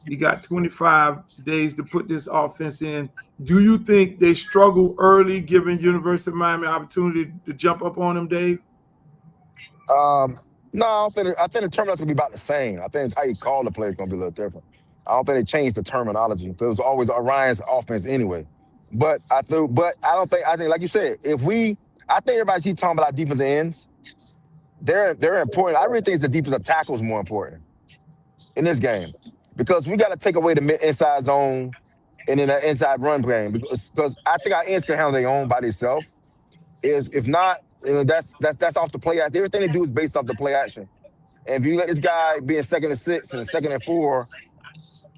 He got 25 days to put this offense in. Do you think they struggle early, giving University of Miami opportunity to jump up on them, Dave? No, I think the terminology gonna be about the same. I think how you call the play is gonna be a little different. I don't think they changed the terminology because it was always Orion's offense anyway. But I think like you said, I think everybody keeps talking about our defensive ends. They're important. I really think it's the defensive tackles more important in this game because we got to take away the inside zone and then the inside run game because I think our ends can handle their own by themselves. If not, that's off the play action. Everything they do is based off the play action. And if you let this guy be in 2nd and 6 and 2nd and 4,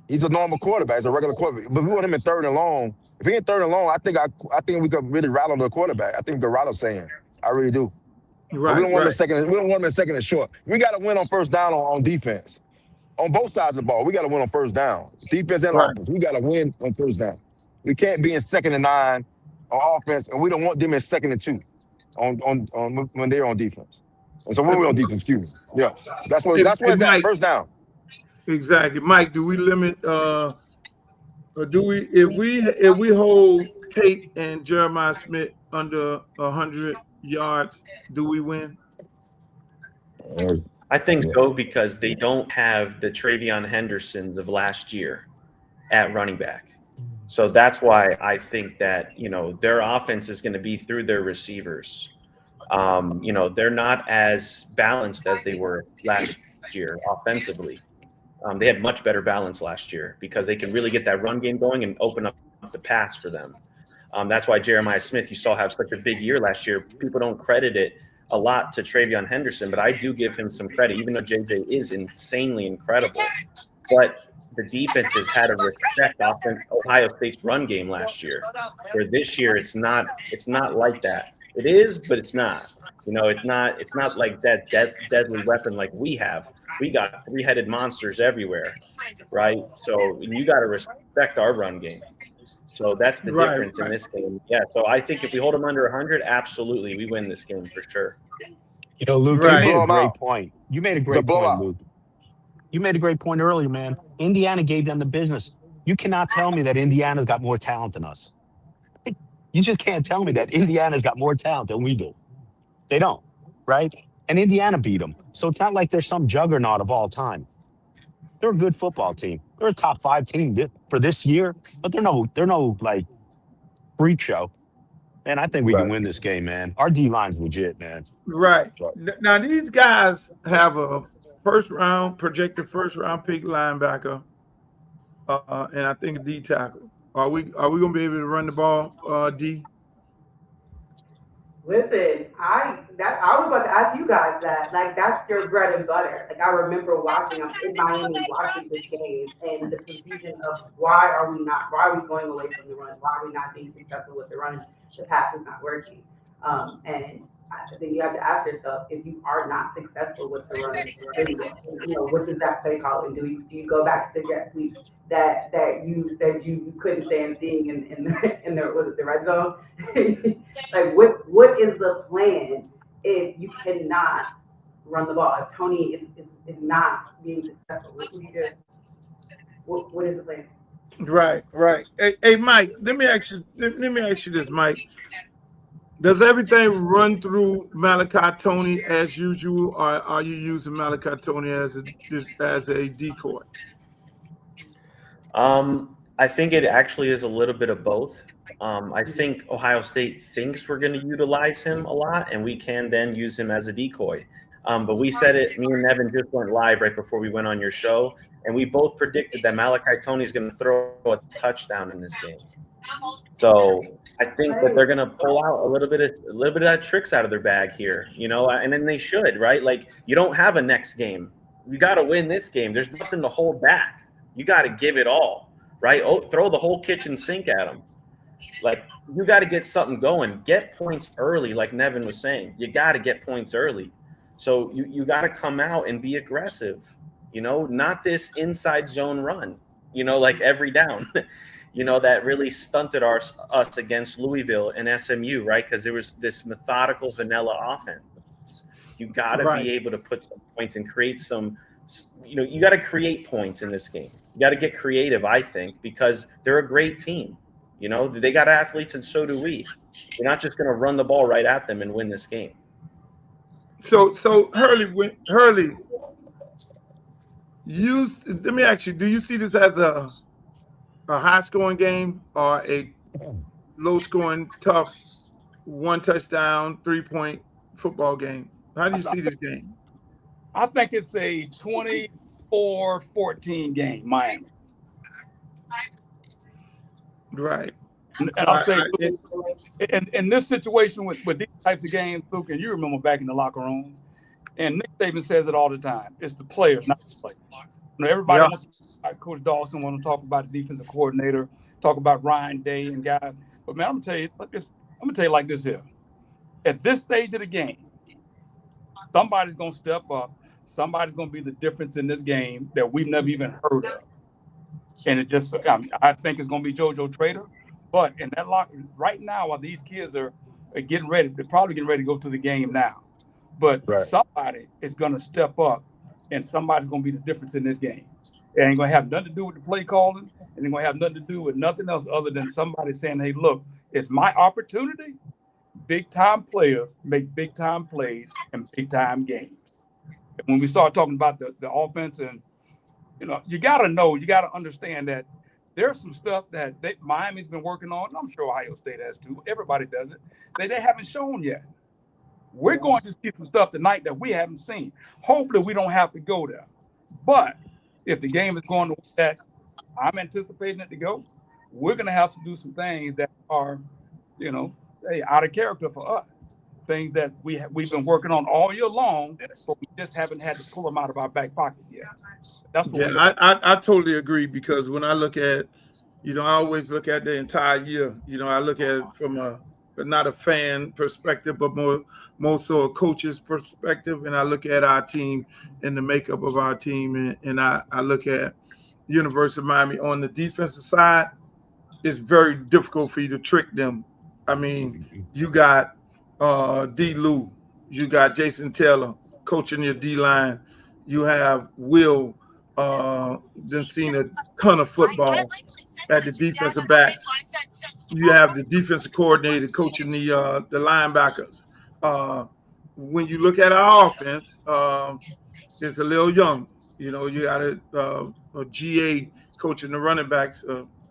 he's a normal quarterback. He's a regular quarterback. But we want him in 3rd and long. If he in 3rd and long, I think we could really rattle the quarterback. I think we could rattle saying. I really do. Right. We don't want him in 2nd. We don't want him in 2nd and short. We got to win on 1st down on defense. On both sides of the ball, we got to win on 1st down. Defense and offense, we got to win on 1st down. We can't be in 2nd and 9 on offense, and we don't want them in 2nd and 2 on when they're on defense. And so when we're on defense, excuse me. Yeah, that's what it's at, 1st down. Exactly, Mike. Do we limit? Or do we? If we hold Tate and Jeremiah Smith under 100 yards, do we win? I think so because they don't have the Travion Hendersons of last year at running back. So that's why I think that, their offense is going to be through their receivers. They're not as balanced as they were last year offensively. They had much better balance last year because they can really get that run game going and open up the pass for them. That's why Jeremiah Smith, you saw have such a big year last year. People don't credit it a lot to Travion Henderson, but I do give him some credit, even though JJ is insanely incredible. But the defenses had to respect Ohio State's run game last year, where this year it's not like that. It is, but it's not. It's not like that deadly weapon like we have. We got 3-headed monsters everywhere, right? So you got to respect our run game. So that's the difference in this game. Yeah, so I think if we hold them under 100, absolutely, we win this game for sure. Luke, you made a great point. You made a great point, Luke. You made a great point earlier, man. Indiana gave them the business. You cannot tell me that Indiana's got more talent than us. You just can't tell me that Indiana's got more talent than we do. They don't, right? And Indiana beat them. So it's not like they're some juggernaut of all time. They're a good football team. They're a top 5 team for this year, but they're no like freak show. And I think we can win this game, man. Our D-line's legit, man. Right. Now these guys have a projected first round pick linebacker, and I think a D tackle. Are we gonna be able to run the ball, D? Listen, I was about to ask you guys that. Like, that's your bread and butter. Like, I remember I'm in Miami watching this game and the confusion of why are we going away from the run? Why are we not being successful with the run? The pass is not working. And I think you have to ask yourself, if you are not successful with the run, then what does that play call? And do you go back to the jet sweep that you said you couldn't stand seeing in the was it the red zone? Like what is the plan if you cannot run the ball? If Tony is not being successful, what do you do? What is the plan? Right. Hey, Mike, let me ask you this, Mike. Does everything run through Malachi Tony as usual, or are you using Malachi Tony as a decoy? I think it actually is a little bit of both. I think Ohio State thinks we're going to utilize him a lot, and we can then use him as a decoy. But we said it, me and Nevin just went live right before we went on your show, and we both predicted that Malachi Tony is going to throw a touchdown in this game. So I think that they're going to pull out a little bit of that tricks out of their bag here, and then they should, right? Like, you don't have a next game. You got to win this game. There's nothing to hold back. You got to give it all, right? Oh, throw the whole kitchen sink at them. Like, you got to get something going. Get points early, like Nevin was saying. You got to get points early. So you got to come out and be aggressive, not this inside zone run, like every down, that really stunted us against Louisville and SMU, right? Because there was this methodical vanilla offense. You got to be able to put some points and create some, you got to create points in this game. You got to get creative, I think, because they're a great team. They got athletes and so do we. You're not just going to run the ball right at them and win this game. So Hurley, let me ask you, do you see this as a high-scoring game or a low-scoring, tough, one touchdown, 3-point football game? How do you see this game? I think it's a 24-14 game, Miami. Right. And I'll say, in this situation with these types of games, Luke, and you remember back in the locker room, and Nick Saban says it all the time, it's the players, not the players. Everybody wants to, Coach Dawson want to talk about the defensive coordinator, talk about Ryan Day and guys. But, man, I'm going to tell you like this here. At this stage of the game, somebody's going to step up. Somebody's going to be the difference in this game that we've never even heard of. And it just, I think it's going to be JoJo Trader. But in that locker right now, while these kids are getting ready, they're probably getting ready to go to the game now. But somebody is going to step up, and somebody's going to be the difference in this game. It ain't going to have nothing to do with the play calling. It ain't going to have nothing to do with nothing else other than somebody saying, hey, look, it's my opportunity. Big-time players make big-time plays and big-time games. And when we start talking about the offense, and, you got to understand that there's some stuff that Miami's been working on, and I'm sure Ohio State has too. Everybody does it. They haven't shown yet. We're going to see some stuff tonight that we haven't seen. Hopefully, we don't have to go there. But if the game is going to that I'm anticipating it to go, we're going to have to do some things that are, out of character for us. Things that we've been working on all year long, but we just haven't had to pull them out of our back pocket yet. That's what I totally agree, because when I look at, I always look at the entire year. I look at it from but not a fan perspective, but more so a coach's perspective. And I look at our team and the makeup of our team, and I look at University of Miami on the defensive side. It's very difficult for you to trick them. I mean, you got D. Lou, you got Jason Taylor coaching your D line. You have Will then seen a ton of football at the defensive backs. You have the defensive coordinator coaching the linebackers. When you look at our offense, it's a little young. You got a GA coaching the running backs,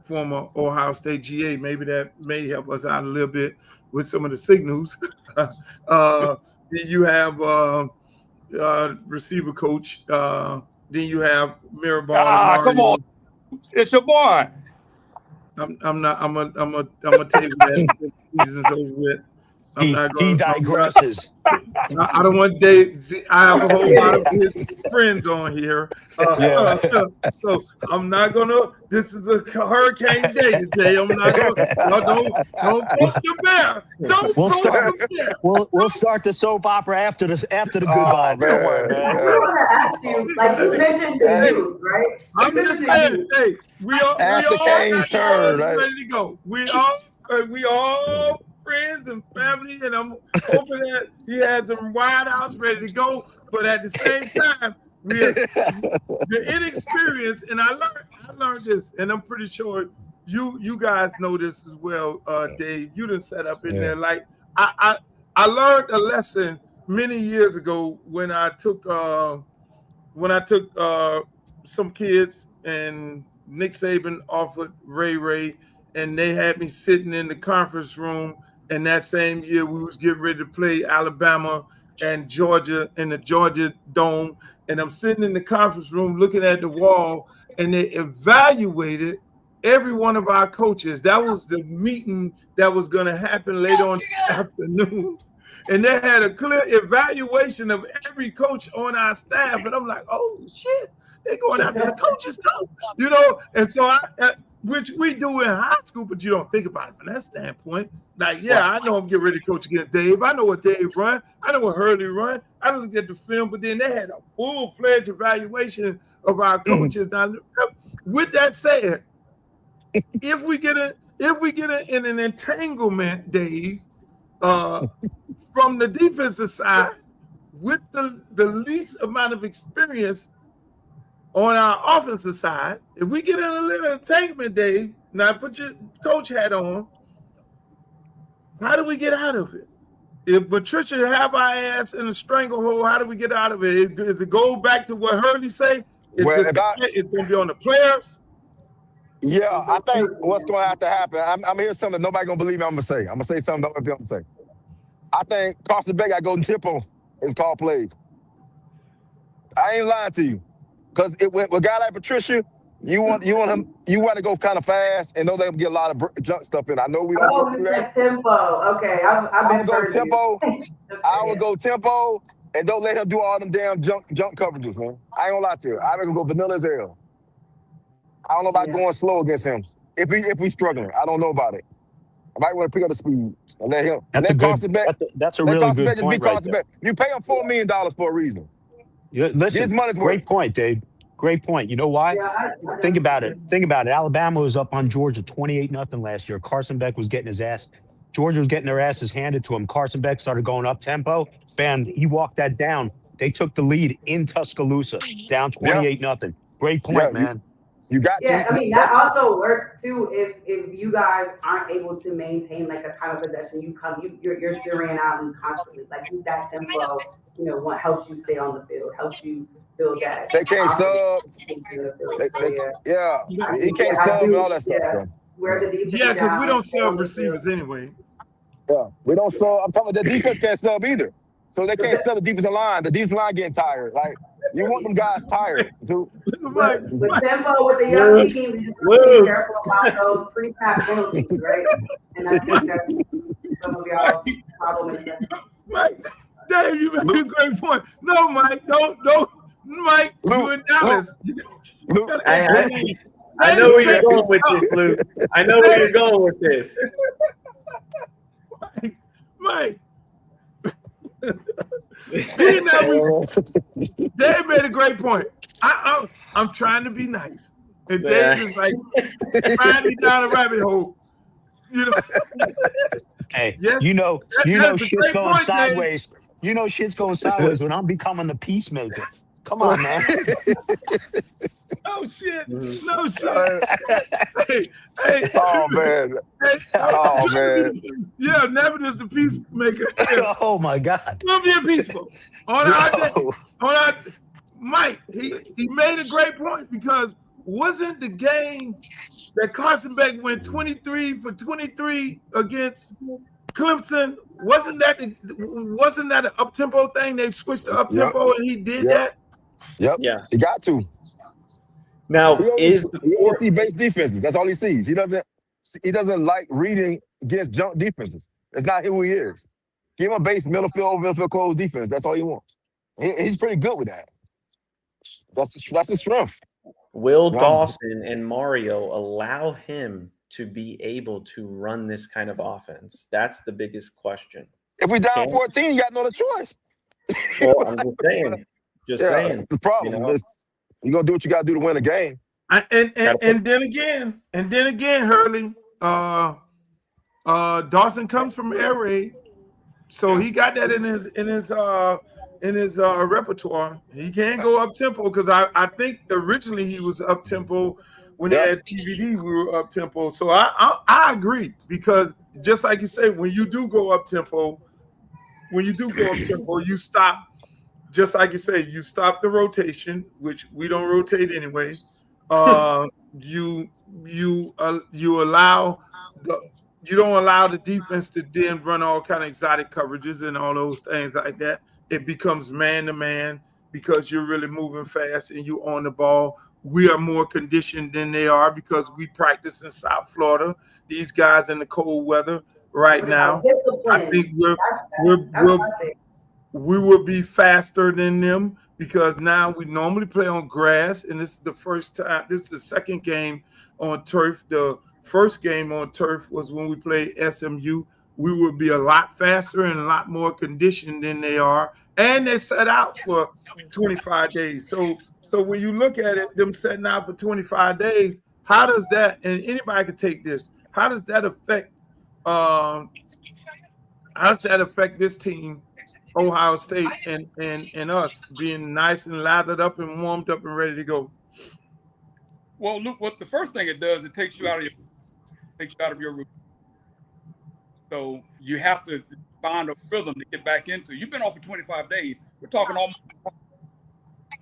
former Ohio State GA. Maybe that may help us out a little bit with some of the signals. Then you have receiver coach. Then you have Mirabal. Come on, it's your boy. I'm gonna tell you that this season's over with. I'm He not he going. digresses. I don't want Dave. See, I have a whole lot of his friends on here, Yeah. so I'm not gonna. This is a Hurricane Day today. I'm not gonna. Y'all don't poke the bear. Don't We'll poke start. the bear. We'll start the soap opera after the Oh goodbye. Don't worry, man. I man. want to ask you, like you mentioned the Hey, youth, right? You I'm mentioned just the saying. youth. Hey, we all After Kane's got turn, guns right? ready to go. We all friends and family, and I'm hoping that he has some wideouts ready to go. But at the same time, we're the inexperience, and I learned this, and I'm pretty sure you guys know this as well, Dave. You done set up in Yeah. there. Like I learned a lesson many years ago when I took some kids and Nick Saban offered Ray, and they had me sitting in the conference room. And that same year, we was getting ready to play Alabama and Georgia in the Georgia Dome. And I'm sitting in the conference room looking at the wall, and they evaluated every one of our coaches. That was the meeting that was going to happen later on this afternoon. And they had a clear evaluation of every coach on our staff. And I'm like, oh, shit, they're going after the coaches too, you know? And so, which we do in high school, but you don't think about it from that standpoint. Like, yeah, I know I'm getting ready to coach against Dave. I know what Dave run. I know what Hurley run. I looked at the film, but then they had a full-fledged evaluation of our coaches. Now, with that said, if we get in an entanglement, Dave, from the defensive side, with the least amount of experience on our offensive side, if we get in a little entanglement, Dave, now put your coach hat on, how do we get out of it? If Patricia have our ass in a stranglehold, how do we get out of it? Does it go back to what Hurley say? It's Well, it's going to be on the players? yeah, I think what's going to have to happen, I'm hearing something that nobody going to believe me I'm going to say. I'm going to say something nobody going to say. I think Carson Beck got to go in tempo. It's called plays. I ain't lying to you. Because with a guy like Patricia, you want to go kind of fast and don't let him get a lot of junk stuff in. I know we don't do that. Tempo. Okay, I've been go tempo. Okay. I would go tempo and don't let him do all them damn junk coverages, man. I ain't gonna lie to you. I gonna go vanilla as hell. I don't know about going slow against him. If we struggling, I don't know about it. I might want to pick up the speed and let him. That's let a Carson good. Beck. That's a Let really Carson good Beck just be point right Carson there. Beck. You pay him $4 million for a reason. Yeah, listen, His money's worth. great point, Dave. Great point. You know why? Think about it. Alabama was up on Georgia 28-0 last year. Carson Beck was getting his ass. Georgia was getting their asses handed to him. Carson Beck started going up tempo. Bam, he walked that down. They took the lead in Tuscaloosa, down 28-0. Great point, man. You got Yeah, to. I mean that also works too if you guys aren't able to maintain like a time of possession. You're zeroing out and constantly like keep that tempo. You know, what helps you stay on the field, helps you build that. They can't sub. He can't sub and all that stuff. Yeah, where the defense. Yeah, because we don't sub receivers anyway. Yeah, we don't sub. I'm talking about the defense can't sub either. So they can't sub the defensive line. The defensive line getting tired. Like, you want them guys tired, dude. With tempo, with the young teams, you just be careful about those pre-snap penalties, right? And I think that's some of y'all problems. Mike, Dave, you make a great point. No, Mike, don't, Mike, you in Dallas. I know where you're going with this, Luke. I know where you're going with this. Mike. Dave made a great point. I'm trying to be nice. And Dave is like trying me down a rabbit hole. You know. Hey, yes, you know shit's going point, sideways. Dave. You know shit's going sideways when I'm becoming the peacemaker. Come on, man. No shit. No shit. Hey. Oh, man. Oh, man. Yeah, Nevin is the peacemaker. Yeah. Oh, my God. We'll be peaceful. Mike, he made a great point because wasn't the game that Carson Beck went 23 for 23 against Clemson? Wasn't that an up-tempo thing? They switched to up-tempo and he did that? Yep. Yeah. He got to. Now, he only see base defenses. That's all he sees. He doesn't like reading against junk defenses. That's not who he is. Give him a base middle field closed defense. That's all he wants. He's pretty good with that. That's his strength. Will You know, Dawson and Mario allow him to be able to run this kind of offense? That's the biggest question. if we down Can 14, you got no other choice. well, I'm just saying. Just Yeah, saying. that's the problem. You know? You're gonna do what you gotta do to win a game. And then again, Hurley, Dawson comes from air raid, so he got that in his repertoire. He can't go up tempo because I think originally he was up tempo when he Yeah. had TVD. We were up tempo, so I agree, because just like you say, when you do go up tempo, you stop. Just like you say, you stop the rotation, which we don't rotate anyway. You don't allow the defense to then run all kind of exotic coverages and all those things like that. It becomes man to man because you're really moving fast and you're on the ball. We are more conditioned than they are because we practice in South Florida. These guys in the cold weather right now, I think we will be faster than them because now we normally play on grass, and this is the first time. This is the second game on turf. The first game on turf was when we played SMU. We will be a lot faster and a lot more conditioned than they are, and they set out for 25 days. So when you look at it, them setting out for 25 days, how does that? And anybody can take this. How does that affect? How does that affect this team? Ohio State and us being nice and lathered up and warmed up and ready to go. Well, look, what the first thing it does, it takes you out of your routine. So you have to find a rhythm to get back into. You've been off for 25 days. We're talking almost.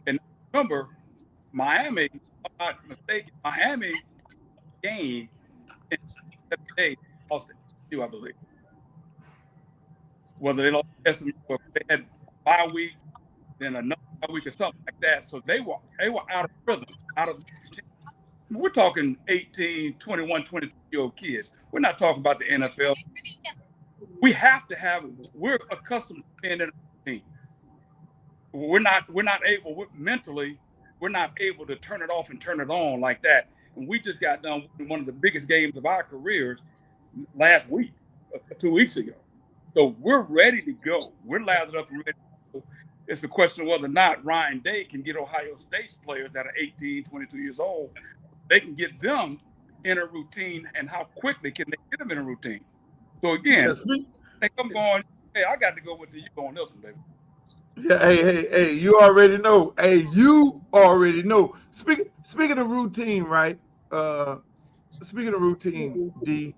And remember, Miami, if I'm not mistaken, Miami game in 7 days lost it, I believe. Whether they lost SMU or they had bye week, then another bye week or something like that. So they were out of rhythm, out of. We're talking 18, 21, 22-year-old kids. We're not talking about the NFL. We're accustomed to being in a routine. We're not able to turn it off and turn it on like that. And we just got done with one of the biggest games of our careers last week, 2 weeks ago. So we're ready to go. We're lathered up and ready to go. It's a question of whether or not Ryan Day can get Ohio State's players that are 18, 22 years old. They can get them in a routine, and how quickly can they get them in a routine? So again, I think I'm going, hey, I got to go with you on this one, baby. Yeah, hey, you already know. Speaking of routine, right? Speaking of routine, D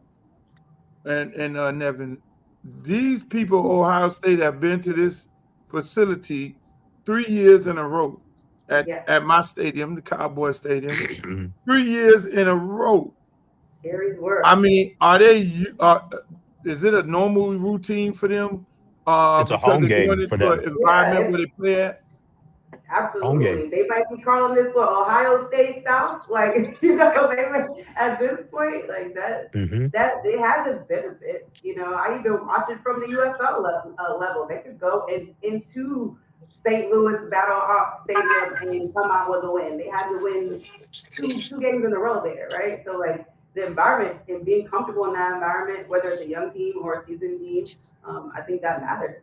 and Nevin, these people, Ohio State, have been to this facility 3 years in a row at my stadium, the Cowboy Stadium. 3 years in a row. Scary work. I mean, are they? Is it a normal routine for them? It's a home game for them. Environment where they play at. Absolutely. They might be calling this for Ohio State South. Like, at this point, like that, that it has its benefit. I even watch it from the USL level. They could go into St. Louis Battlehawk Stadium and come out with a win. They had to win two games in a row there, right? So, like, the environment and being comfortable in that environment, whether it's a young team or a seasoned team, I think that matters.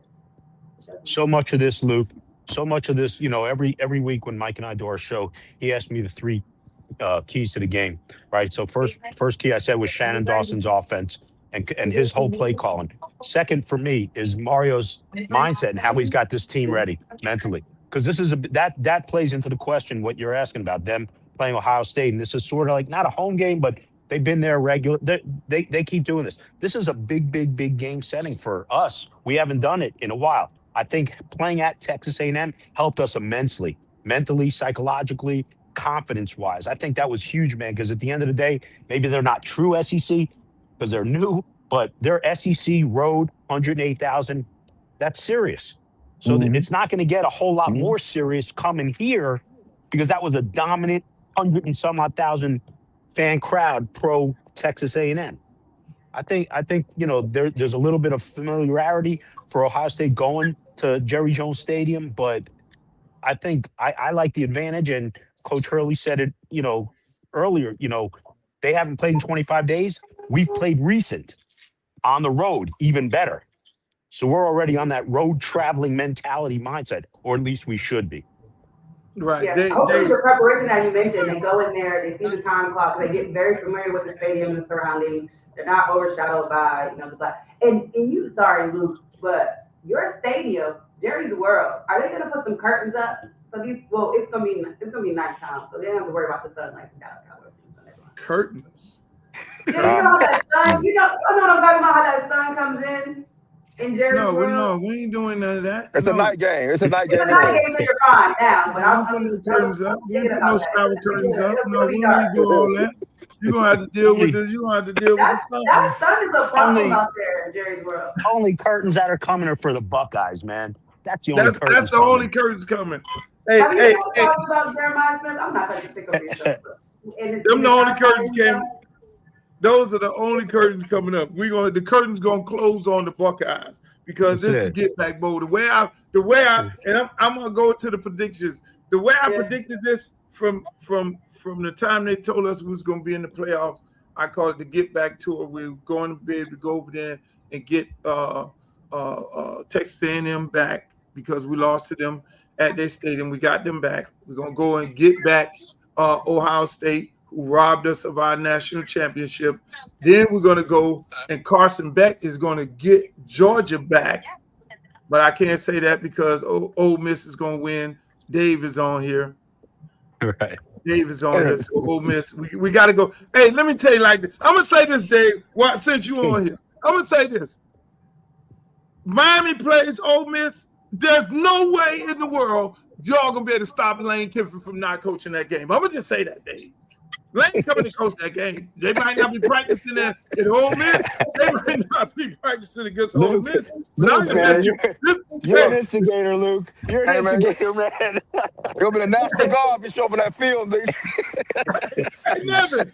So much of this, Luke. So much of this, every week when Mike and I do our show, he asked me the three keys to the game, right? So first key I said was Shannon Dawson's offense and his whole play calling. Second for me is Mario's mindset and how he's got this team ready mentally, because this is that plays into the question what you're asking about them playing Ohio State, and this is sort of like not a home game, but they've been there regular. They keep doing this. This is a big game setting for us. We haven't done it in a while. I think playing at Texas A&M helped us immensely, mentally, psychologically, confidence-wise. I think that was huge, man, because at the end of the day, maybe they're not true SEC because they're new, but they're SEC road, 108,000. That's serious. So it's not going to get a whole lot more serious coming here because that was a dominant 100 and some odd thousand fan crowd pro Texas A&M. I think there's a little bit of familiarity for Ohio State going to Jerry Jones Stadium, but I think I like the advantage. And Coach Hurley said it, earlier. They haven't played in 25 days. We've played recent on the road, even better. So we're already on that road traveling mentality mindset, or at least we should be. Right. Yeah, hopefully the preparation that you mentioned, they go in there, they see the time clock, they get very familiar with the stadium and the surroundings. They're not overshadowed by, the black. And you, sorry, Luke, but your stadium, Jerry's World, are they gonna put some curtains up? So it's gonna be nighttime, so they don't have to worry about the sun like that. Curtains. Yeah, you know how that sun, you know what I'm talking about, how that sun comes in Jerry's No, World? we ain't doing none of that. It's a night game. It's a night game. It's not a game that you're fine now, but I'm curtains up. We ain't put no shower curtains up. No, we dark. ain't do all that. You're gonna have to deal with this. You're gonna have to deal with the sun. That sun is a problem Only- out there in Jerry's World. Only curtains that are coming are for the Buckeyes, man. That's the only curtains. That's the coming. only curtains coming. Hey, Have you hey, ever hey. talked about Jeremiah Smith? I'm not going to pick up your stuff. Them the only curtains came. Those are the only curtains coming up. The curtains gonna close on the Buckeyes because That's this is it. the get back bowl. The way I and I'm gonna go to the predictions. The way I predicted this from the time they told us we was gonna be in the playoffs, I call it the get back tour. We're going to be able to go over there and get Texas A&M back because we lost to them at their stadium. We got them back. We're gonna go and get back Ohio State, who robbed us of our national championship. Then we're going to go, and Carson Beck is going to get Georgia back. But I can't say that because Ole Miss is going to win. Dave is on here. Right. Dave is on here. So Ole Miss, we got to go. Hey, let me tell you like this. I'm going to say this, Dave, since you on here. I'm going to say this. Miami plays Ole Miss. There's no way in the world y'all going to be able to stop Lane Kiffin from not coaching that game. I'm going to just say that, Dave. Lane coming to coach that game. They might not be practicing at Ole Miss. They might not be practicing against Ole Miss. Luke, man, You're an instigator, Luke. You're an instigator, man. You'll be the National Guard if you show up in that field, nigga. Hey, Nevin.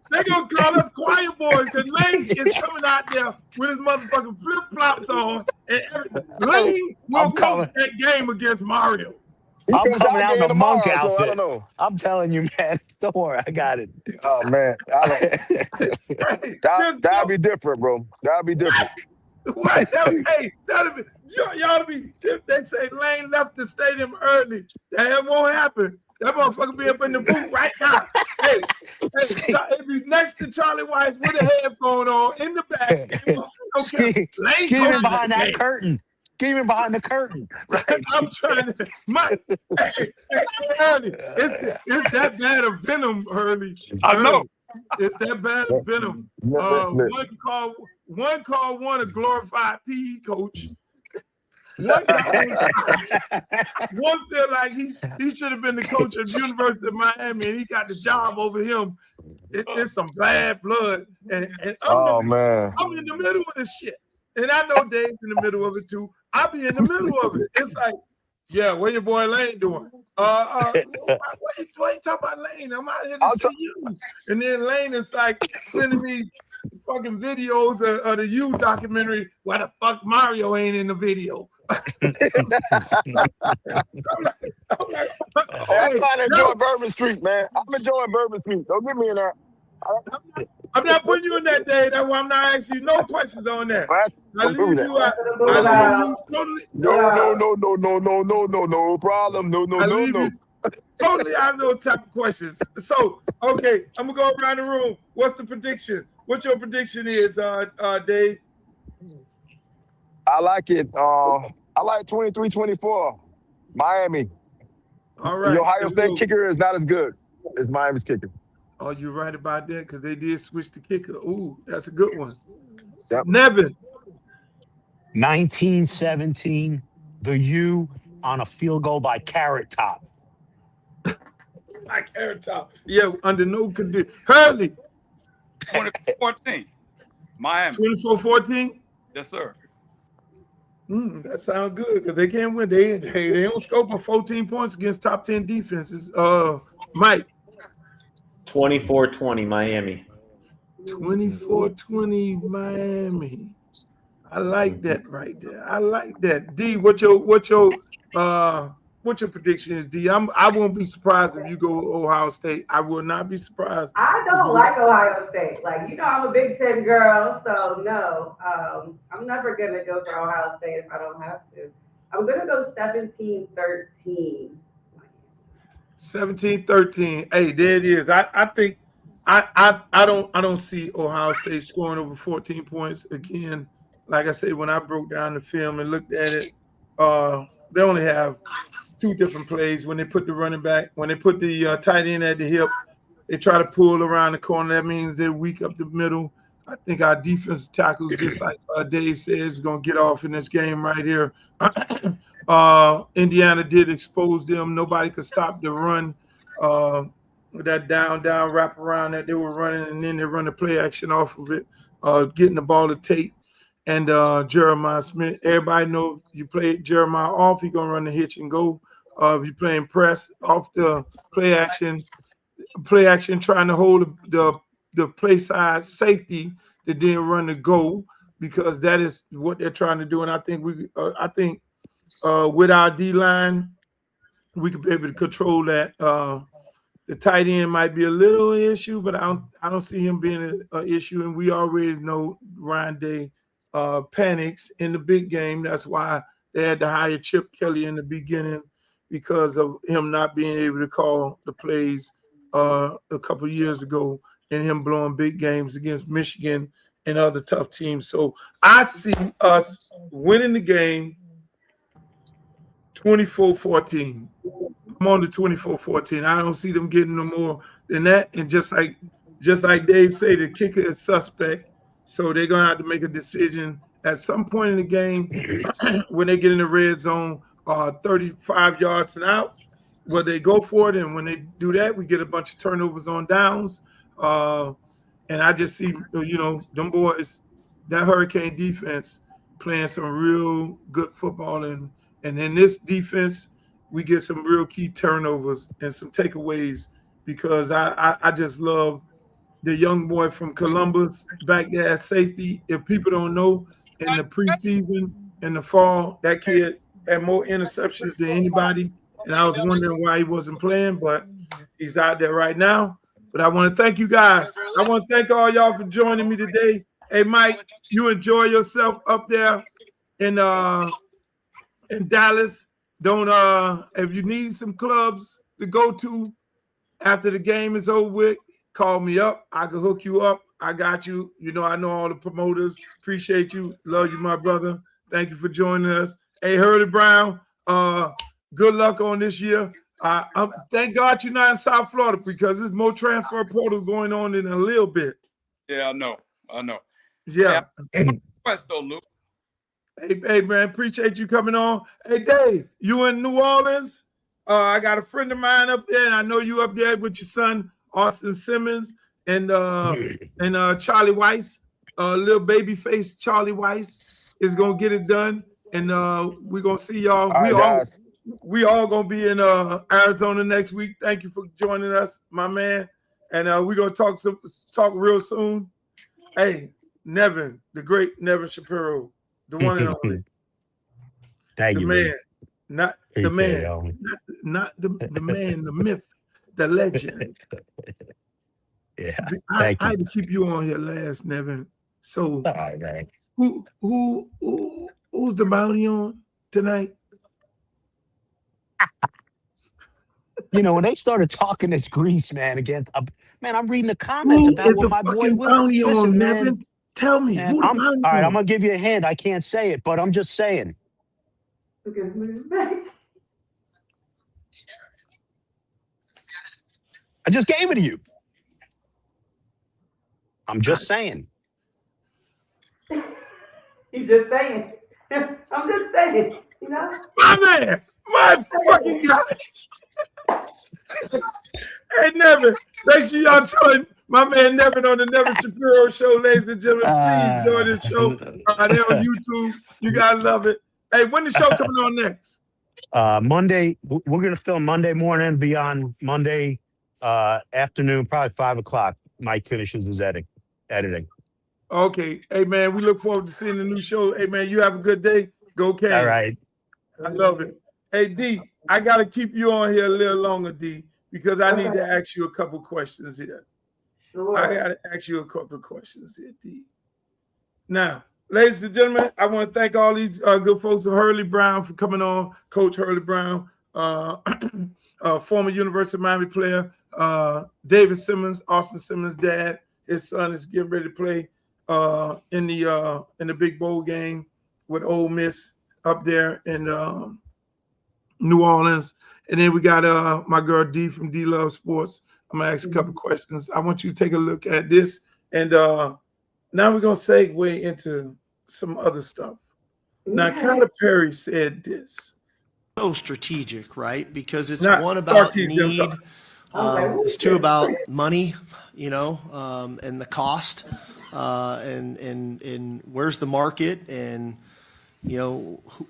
They gonna call us quiet boys because Lane is coming out there with his motherfucking flip-flops on. And Lane will coach that game against Mario. I'm coming out in the monk so I outfit. don't know. I'm telling you, man. Don't worry, I got it. Oh man, that'd be different, bro. That'd be different. What? That'd be, y'all be. If they say Lane left the stadium early, that won't happen. That motherfucker be up in the booth right now. Hey, if you next to Charlie Weiss with a headphone on in the back, okay. Scheming behind that curtain. Scheming behind the curtain. Right. I'm trying to. Hurley, it's that bad of venom, Hurley. I know. It's that bad of venom. One called one a glorified PE coach. One feel like he should have been the coach of the University of Miami, and he got the job over him. It's some bad blood, and I'm in the middle of this shit, and I know Dave's in the middle of it too. I'll be in the middle of it. It's like, yeah, what your boy Lane doing? What you talking about, Lane? I'm out here to see you. And then Lane is like sending me fucking videos of the You documentary. Why the fuck Mario ain't in the video? I'm trying to enjoy Bourbon Street, man. I'm enjoying Bourbon Street. Don't get me in that. I'm not putting you in that, Dave. That's why I'm not asking you no questions on that. I leave you out. Totally. No problem. No. Totally out of those type of questions. So, okay, I'm gonna go around the room. What's the prediction? What your prediction is, Dave? I like it. I like 23-24. Miami. All right. The Ohio State kicker is not as good as Miami's kicker. Oh, you're right about that because they did switch the kicker. Ooh, that's a good one. Yep. Nevin. 1917, the U on a field goal by Carrot Top. By Carrot Top. Yeah, under no condition. Hurley. 24-14. Miami. 24-14? Yes, sir. That sounds good because they can't win. They don't scope of 14 points against top 10 defenses. Mike. 24-20 Miami. 24-20 Miami. I like that right there. I like that. D, what's your prediction is, D? I won't be surprised if you go with Ohio State. I will not be surprised. I don't like Ohio State. Like, you know, I'm a Big Ten girl, so no. I'm never going to go for Ohio State if I don't have to. I'm going to go 17-13. 17-13. Hey, there it is. I think I don't see Ohio State scoring over 14 points again. Like I said, when I broke down the film and looked at it, they only have two different plays. When they put the running back, when they put the tight end at the hip, they try to pull around the corner. That means they're weak up the middle. I think our defensive tackles, just like Dave says, is going to get off in this game right here. Indiana did expose them. Nobody could stop the run. That down wrap around that they were running, and then they run the play action off of it, getting the ball to Tate and Jeremiah Smith. Everybody know you play Jeremiah off, you're going to run the hitch and go. If you're playing press off the play action trying to hold the play side safety that didn't run the go, because that is what they're trying to do. And I think with our D line, we could be able to control that. The tight end might be a little issue, but I don't see him being an issue. And we already know Ryan Day panics in the big game. That's why they had to hire Chip Kelly in the beginning, because of him not being able to call the plays a couple of years ago, and him blowing big games against Michigan and other tough teams. So I see us winning the game 24-14. I'm on the 24-14. I don't see them getting no more than that. And just like Dave said, the kicker is suspect. So they're going to have to make a decision at some point in the game when they get in the red zone, 35 yards and out, where they go for it. And when they do that, we get a bunch of turnovers on downs. And I just see, them boys, that Hurricane defense playing some real good football. And in this defense, we get some real key turnovers and some takeaways, because I just love the young boy from Columbus back there at safety. If people don't know, in the preseason, in the fall, that kid had more interceptions than anybody. And I was wondering why he wasn't playing, but he's out there right now. But I want to thank you guys. I want to thank all y'all for joining me today. Hey, Mike, you enjoy yourself up there in Dallas. Don't if you need some clubs to go to after the game is over with, call me up. I can hook you up. I got you. I know all the promoters. Appreciate you. Love you, my brother. Thank you for joining us. Hey, Hurley Brown, good luck on this year. Thank God you're not in South Florida, because there's more transfer portal going on in a little bit. Yeah, I know. Yeah. Quest though, Luke. Hey, man, appreciate you coming on. Hey, Dave, you in New Orleans? I got a friend of mine up there, and I know you up there with your son, Austin Simmons, and Charlie Weiss. Little baby face Charlie Weiss is going to get it done, and we're going to see y'all. All right, guys. We all going to be in Arizona next week. Thank you for joining us, my man. And we're going to talk real soon. Hey, Nevin, the great Nevin Shapiro, the one and only. Thank you, man. Not the man. It, Not the man, the myth, the legend. yeah. I had to keep you on here last, Nevin. So all right, man. Who's the bounty on tonight? When they started talking this Grease, man, against man, I'm reading the comments about what my boy Will. Bounty on, man, Nevin? Tell me. Man, Who the bounty all right, on? I'm gonna give you a hint. I can't say it, but I'm just saying. I just gave it to you. I'm just saying. He's just saying. I'm just saying. My man, my fucking guy. Hey, Nevin, make sure y'all join my man Nevin on the Nevin Shapiro Show, ladies and gentlemen. Please join this show. They're on YouTube. You guys love it. Hey, when the show coming on next? Monday. We're gonna film Monday morning. Be on Monday afternoon, probably 5 o'clock. Mike finishes his editing, editing. Okay. Hey, man, we look forward to seeing the new show. Hey, man, you have a good day. Go Canes. All right. I love it. Hey, D, I got to keep you on here a little longer, D, because I need to ask you a couple questions here. Sure. I got to ask you a couple of questions here, D. Now, ladies and gentlemen, I want to thank all these good folks, Hurley Brown, for coming on. Coach Hurley Brown, former University of Miami player, David Simmons, Austin Simmons' dad. His son is getting ready to play in the big bowl game with Ole Miss up there in New Orleans. And then we got my girl D from D Love Sports. I'm gonna ask a couple questions. I want you to take a look at this, and now we're gonna segue into some other stuff. Now, Kyler Perry said this. So strategic, right? Because it's Not one about Sarkisian, I'm sorry. need, it's two about money, and the cost, and where's the market, and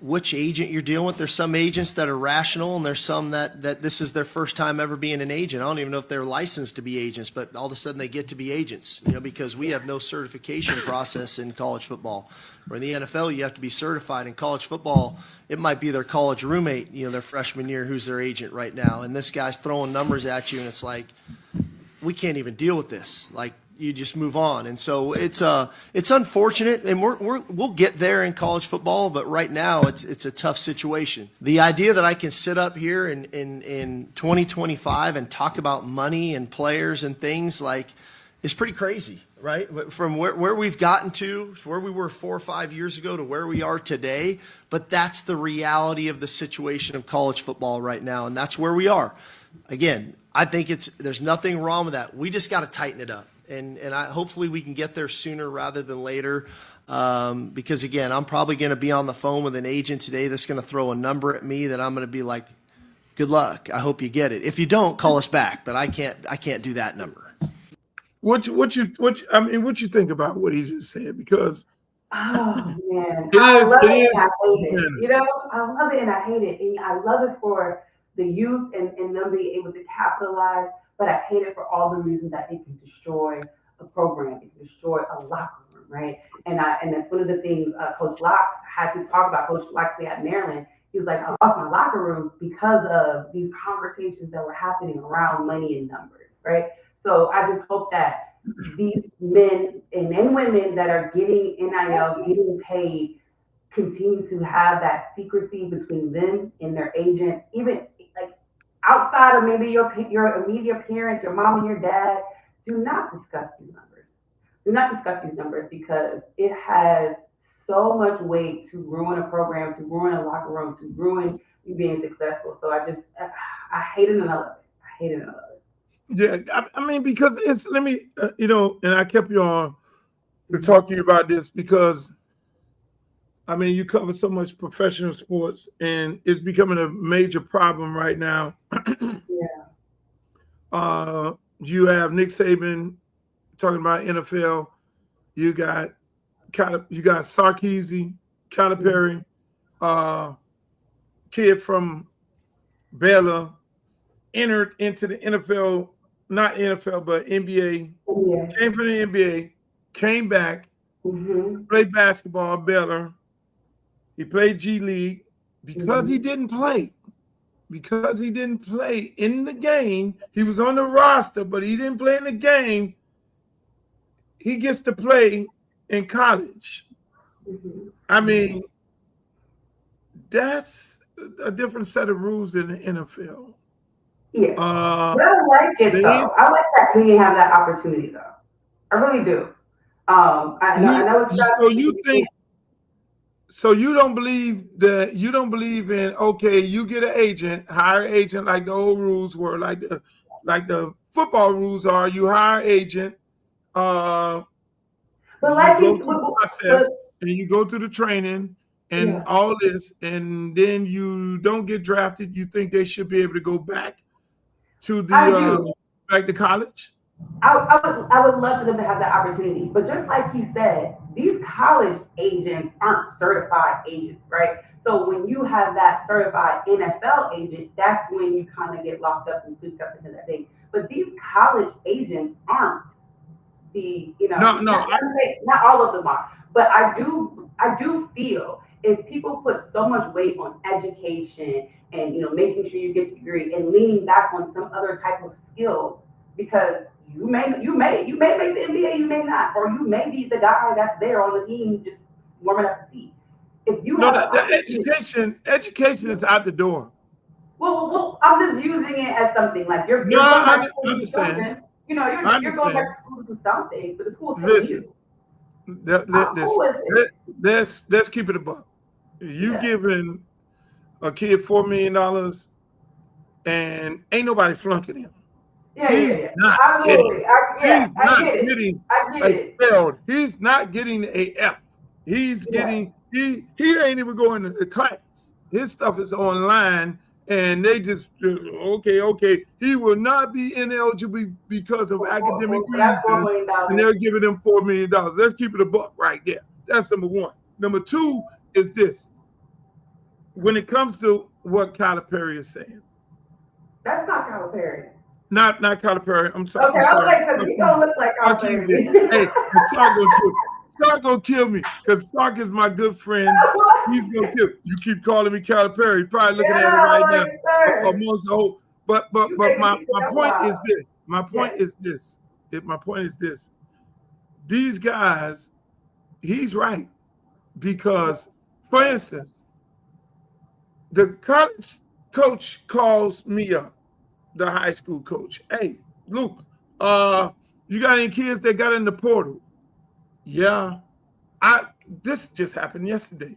which agent you're dealing with. There's some agents that are rational, and there's some that this is their first time ever being an agent. I don't even know if they're licensed to be agents, but all of a sudden they get to be agents, because we have no certification process in college football. Or in the NFL, you have to be certified. In college football, it might be their college roommate, their freshman year, who's their agent right now. And this guy's throwing numbers at you, and it's like, we can't even deal with this. Like, you just move on. And so it's unfortunate, and we'll get there in college football, but right now it's a tough situation. The idea that I can sit up here in 2025 and talk about money and players and things is pretty crazy, right? From where we've gotten to where we were 4 or 5 years ago to where we are today. But that's the reality of the situation of college football right now, and that's where we are. Again, I think there's nothing wrong with that. We just got to tighten it up. And hopefully we can get there sooner rather than later, because, again, I'm probably going to be on the phone with an agent today that's going to throw a number at me that I'm going to be like, good luck. I hope you get it. If you don't, call us back. But I can't do that number. What you think about what he just said? Because man, it I is. love It it is. and I hate it. I love it and I hate it. And I love it for the youth and them being able to capitalize. But I hate it for all the reasons that it can destroy a program, it can destroy a locker room, right? And that's one of the things Coach Locke had to talk about. Coach Locke at Maryland, he was like, I lost my locker room because of these conversations that were happening around money and numbers, right? So I just hope that these men and women that are getting NIL, getting paid, continue to have that secrecy between them and their agent, even outside of maybe your immediate parents, your mom and your dad. Do not discuss these numbers. Do not discuss these numbers, because it has so much weight to ruin a program, to ruin a locker room, to ruin you being successful. So I hate it and I love it. I hate it and I love it. Yeah, I mean, because and I kept you on to talk to you about this because, I mean, you cover so much professional sports, and it's becoming a major problem right now. Yeah. You have Nick Saban talking about NFL. You got Sarkisian, Kyler Perry, kid from Baylor, entered into the NFL, not NFL, but NBA. Yeah. Came from the NBA, came back, played basketball at Baylor. He played G League because he didn't play. Because he didn't play in the game. He was on the roster, but he didn't play in the game. He gets to play in college. I mean, that's a different set of rules than the NFL. Yeah. But I like it, though. I like that he didn't have that opportunity, though. I really do. I know it's not. So you think? So you don't believe in, okay, you get an agent, hire an agent like the old rules were, like the football rules are. You hire an agent, but you like go through the process, and you go through the training and all this, and then you don't get drafted. You think they should be able to go back to back to college? I would love for them to have that opportunity. But just like he said, these college agents aren't certified agents, right? So when you have that certified NFL agent, that's when you kind of get locked up and swept up into that thing. But these college agents aren't the No, not all of them are, but I do feel if people put so much weight on education and making sure you get a degree and leaning back on some other type of skill, because you may make the NBA, you may not, or you may be the guy that's there on the team just warming up the seat. If you education is out the door. Well, I'm just using it as something like you're No, going I back to school to do understand. something. You're going back to school to do something, but the school telling Listen, you. let's keep it a buck. You giving a kid $4 million and ain't nobody flunking him. He's not getting expelled. He's not getting a F. He's getting he ain't even going to the class. His stuff is online, and they just okay. He will not be ineligible because of academic reasons, and they're giving him $4 million. Let's keep it a buck right there. That's number one. Number two is this. When it comes to what Calipari is saying, that's not Calipari. Not Calipari. I'm sorry. Okay, I was like, because you don't look like Calipari. Hey, Sark gonna kill me because Sark is my good friend. He's gonna kill me. You keep calling me Calipari. You're probably looking at it right now. Amongst the whole, but my point is this. My point is this. These guys, he's right, because, for instance, the college coach calls me up, the high school coach. Hey, Luke, you got any kids that got in the portal? Yeah. This just happened yesterday.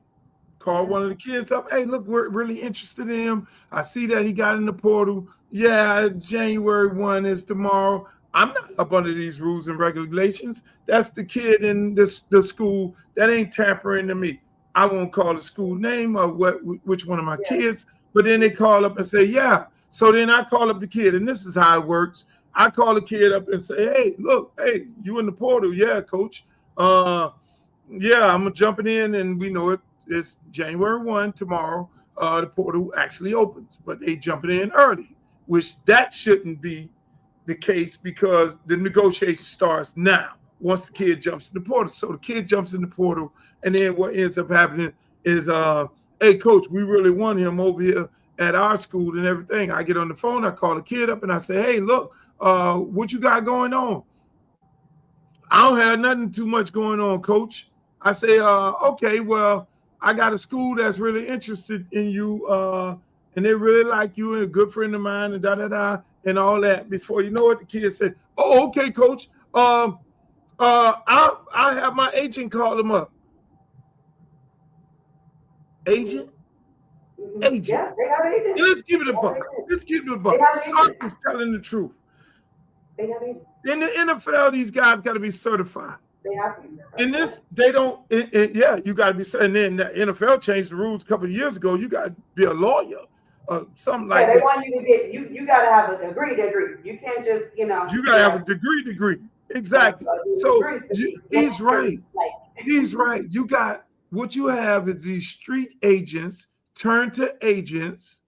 Called one of the kids up. Hey, look, we're really interested in him. I see that he got in the portal. Yeah, January 1 is tomorrow. I'm not up under these rules and regulations. That's the kid in the school. That ain't tampering to me. I won't call the school name or which one of my kids, but then they call up and say, yeah. So then I call up the kid, and this is how it works. I call the kid up and say, hey, look, hey, you in the portal? Yeah, coach. Yeah, I'm jumping in, and we know it's January 1 tomorrow. The portal actually opens, but they jumping in early, which that shouldn't be the case because the negotiation starts now once the kid jumps in the portal. So the kid jumps in the portal, and then what ends up happening is, hey, coach, we really want him over here at our school and everything. I get on the phone, I call the kid up, and I say, hey, look, what you got going on? I don't have nothing too much going on, coach. I say, okay, well, I got a school that's really interested in you, and they really like you, and a good friend of mine, and da-da-da, and all that. Before you know it, the kid said, oh, okay, coach. I have my agent call him up. Agent? Agent. Yeah, they have agents. Let's keep it a buck. Sark is telling the truth. They have agents. In the NFL, these guys got to be certified. They have to. In this, they don't. You got to be. And then the NFL changed the rules a couple of years ago. You got to be a lawyer, something like that. They want you to get. You got to have a degree. You can't just. You got to have a degree. Exactly. So he's right. He's right. You got what you have is these street agents turn to agents,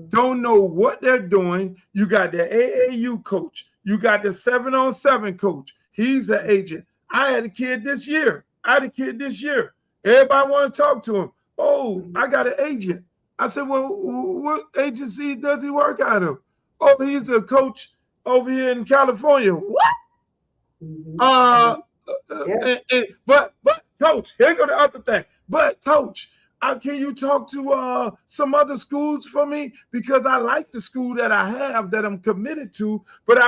don't know what they're doing. You got the AAU coach. You got the 7-on-7 coach. He's an agent. I had a kid this year. Everybody want to talk to him. Oh, I got an agent. I said, well, what agency does he work out of? Oh, he's a coach over here in California. What? But coach, here go the other thing. But coach, can you talk to some other schools for me? Because I like the school that I have that I'm committed to. But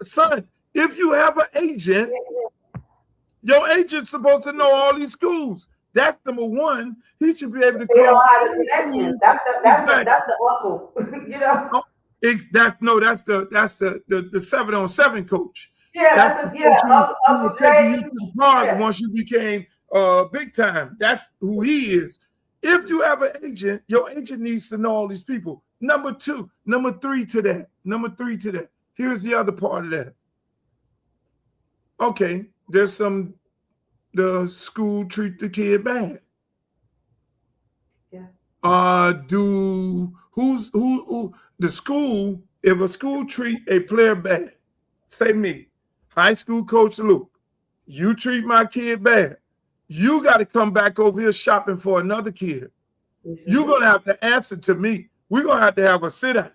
son, if you have an agent, your agent's supposed to know all these schools. That's number one. He should be able to. They don't have the connection. That's the uncle. That's the 7-on-7 coach. Yeah, that's the coach who will take you to the park once you became big time. That's who he is. If you have an agent, your agent needs to know all these people. Number three to that. Here's the other part of that. Okay, the school treat the kid bad. Yeah. The school, if a school treat a player bad, say me, high school coach Luke, you treat my kid bad, you got to come back over here shopping for another kid. You're going to have to answer to me. We're going to have a sit down,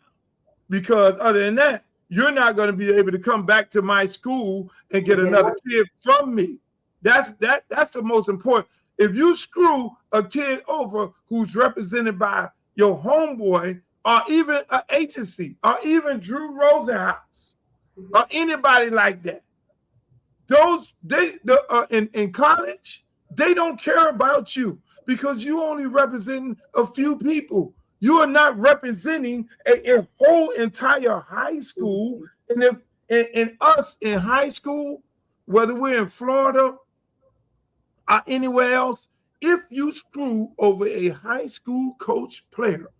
because other than that, you're not going to be able to come back to my school and get another kid from me. That's the most important. If you screw a kid over who's represented by your homeboy or even an agency or even Drew Rosenhaus or anybody like that, in college, they don't care about you because you only representing a few people. You are not representing a whole entire high school. And if us in high school, whether we're in Florida or anywhere else, if you screw over a high school coach player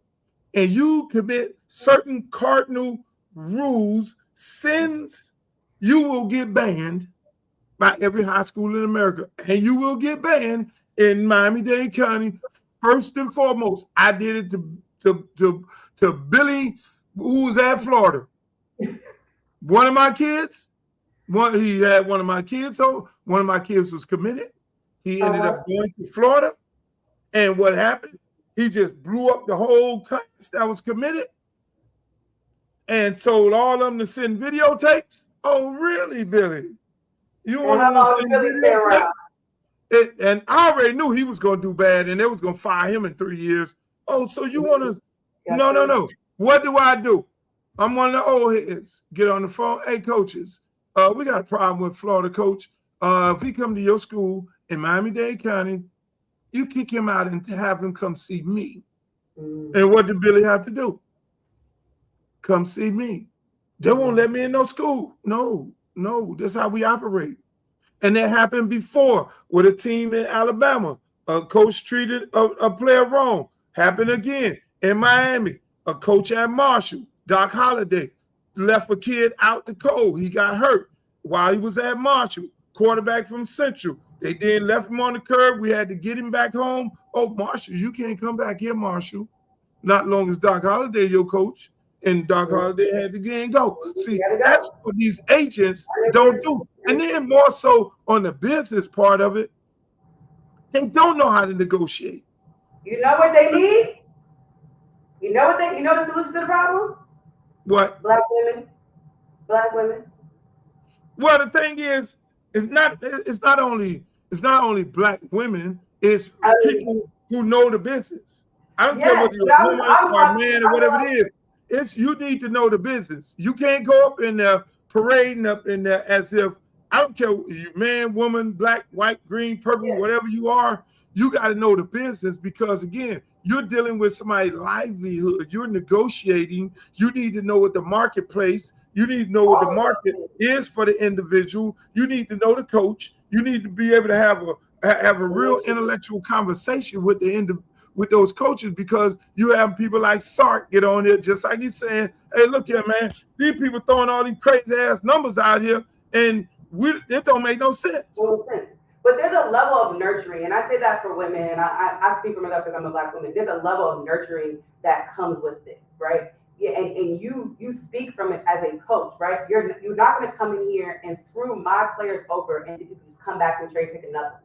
and you commit certain cardinal rules, sins, you will get banned by every high school in America. And you will get banned in Miami-Dade County. First and foremost, I did it to Billy, who was at Florida. One of my kids, he had one of my kids, so one of my kids was committed. He ended up going to Florida. And what happened? He just blew up the whole class that was committed and sold all of them to send videotapes. Oh, really, Billy? You want to send videotapes? And I already knew he was going to do bad and they was going to fire him in 3 years. Oh, so you want to? No. What do I do? I'm one of the old heads. Get on the phone. Hey, coaches, we got a problem with Florida coach. If he come to your school in Miami-Dade County, you kick him out and have him come see me. And what did Billy have to do? Come see me. They won't let me in no school. No, that's how we operate. And that happened before with a team in Alabama. A coach treated a player wrong. Happened again in Miami. A coach at Marshall, Doc Holliday, left a kid out the cold. He got hurt while he was at Marshall. Quarterback from Central. They then left him on the curb. We had to get him back home. Oh, Marshall, you can't come back here, Marshall. Not long as Doc Holliday, your coach. And Doc Holliday had to get and go. See, that's what these agents don't do. And then more so on the business part of it, they don't know how to negotiate. You know what they need? You know the solution to the problem? What? Black women. Well, the thing is, it's not only black women, it's people who know the business. I don't care whether you're a woman or a man or whatever it is. It's you need to know the business. You can't go up in there parading up in there as if, I don't care you man, woman, black, white, green, purple, whatever you are, you got to know the business because again, you're dealing with somebody's livelihood. You're negotiating. You need to know what the marketplace, you need to know what the market is for the individual. You need to know the coach. You need to be able to have a real intellectual conversation with with those coaches because you have people like Sark get on here just like he's saying, hey, look here, man, these people throwing all these crazy ass numbers out here and it don't make no sense. But there's a level of nurturing, and I say that for women, and I speak for myself because I'm a black woman. There's a level of nurturing that comes with this, right? Yeah, and you speak from it as a coach, right? You're not going to come in here and screw my players over and just come back and trade pick another one.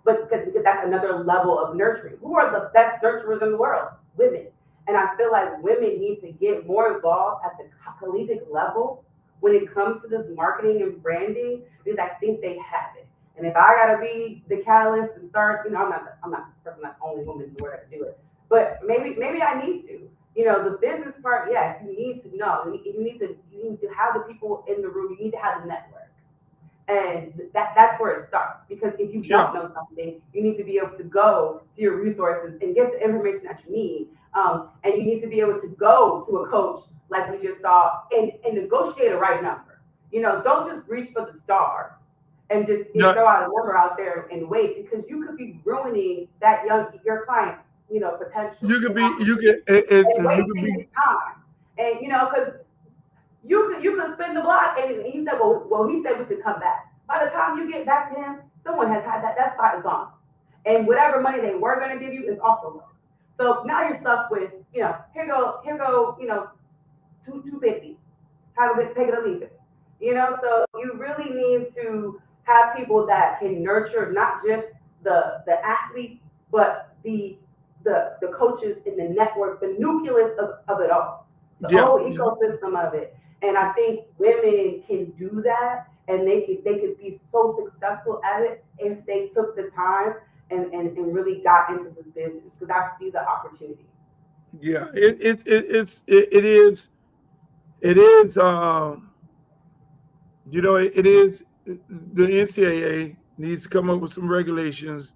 But because that's another level of nurturing. Who are the best nurturers in the world? Women. And I feel like women need to get more involved at the collegiate level when it comes to this marketing and branding, because I think they have it. And if I gotta be the catalyst and start, I'm not the person, that's the only woman in the world that can do it. But maybe I need to. The business part, yes, you need to know. You need to have the people in the room. You need to have the network. And that's where it starts. Because if you don't know something, you need to be able to go to your resources and get the information that you need. And you need to be able to go to a coach like we just saw and negotiate a right number. Don't just reach for the stars and just throw out a number out there and wait, because you could be ruining your client, potential. You could be time. And because you could spin the block and he said, well, he said we could come back. By the time you get back to him, someone has had that spot is gone. And whatever money they were gonna give you is off the look. So now you're stuck with, here go, $250. Take it or leave it. So you really need to have people that can nurture not just the athletes, but the coaches in the network, the nucleus of it all, the whole ecosystem of it. And I think women can do that, and they could be so successful at it if they took the time and really got into the business, because I see the opportunity. Yeah, it is. You know, it is. The NCAA needs to come up with some regulations,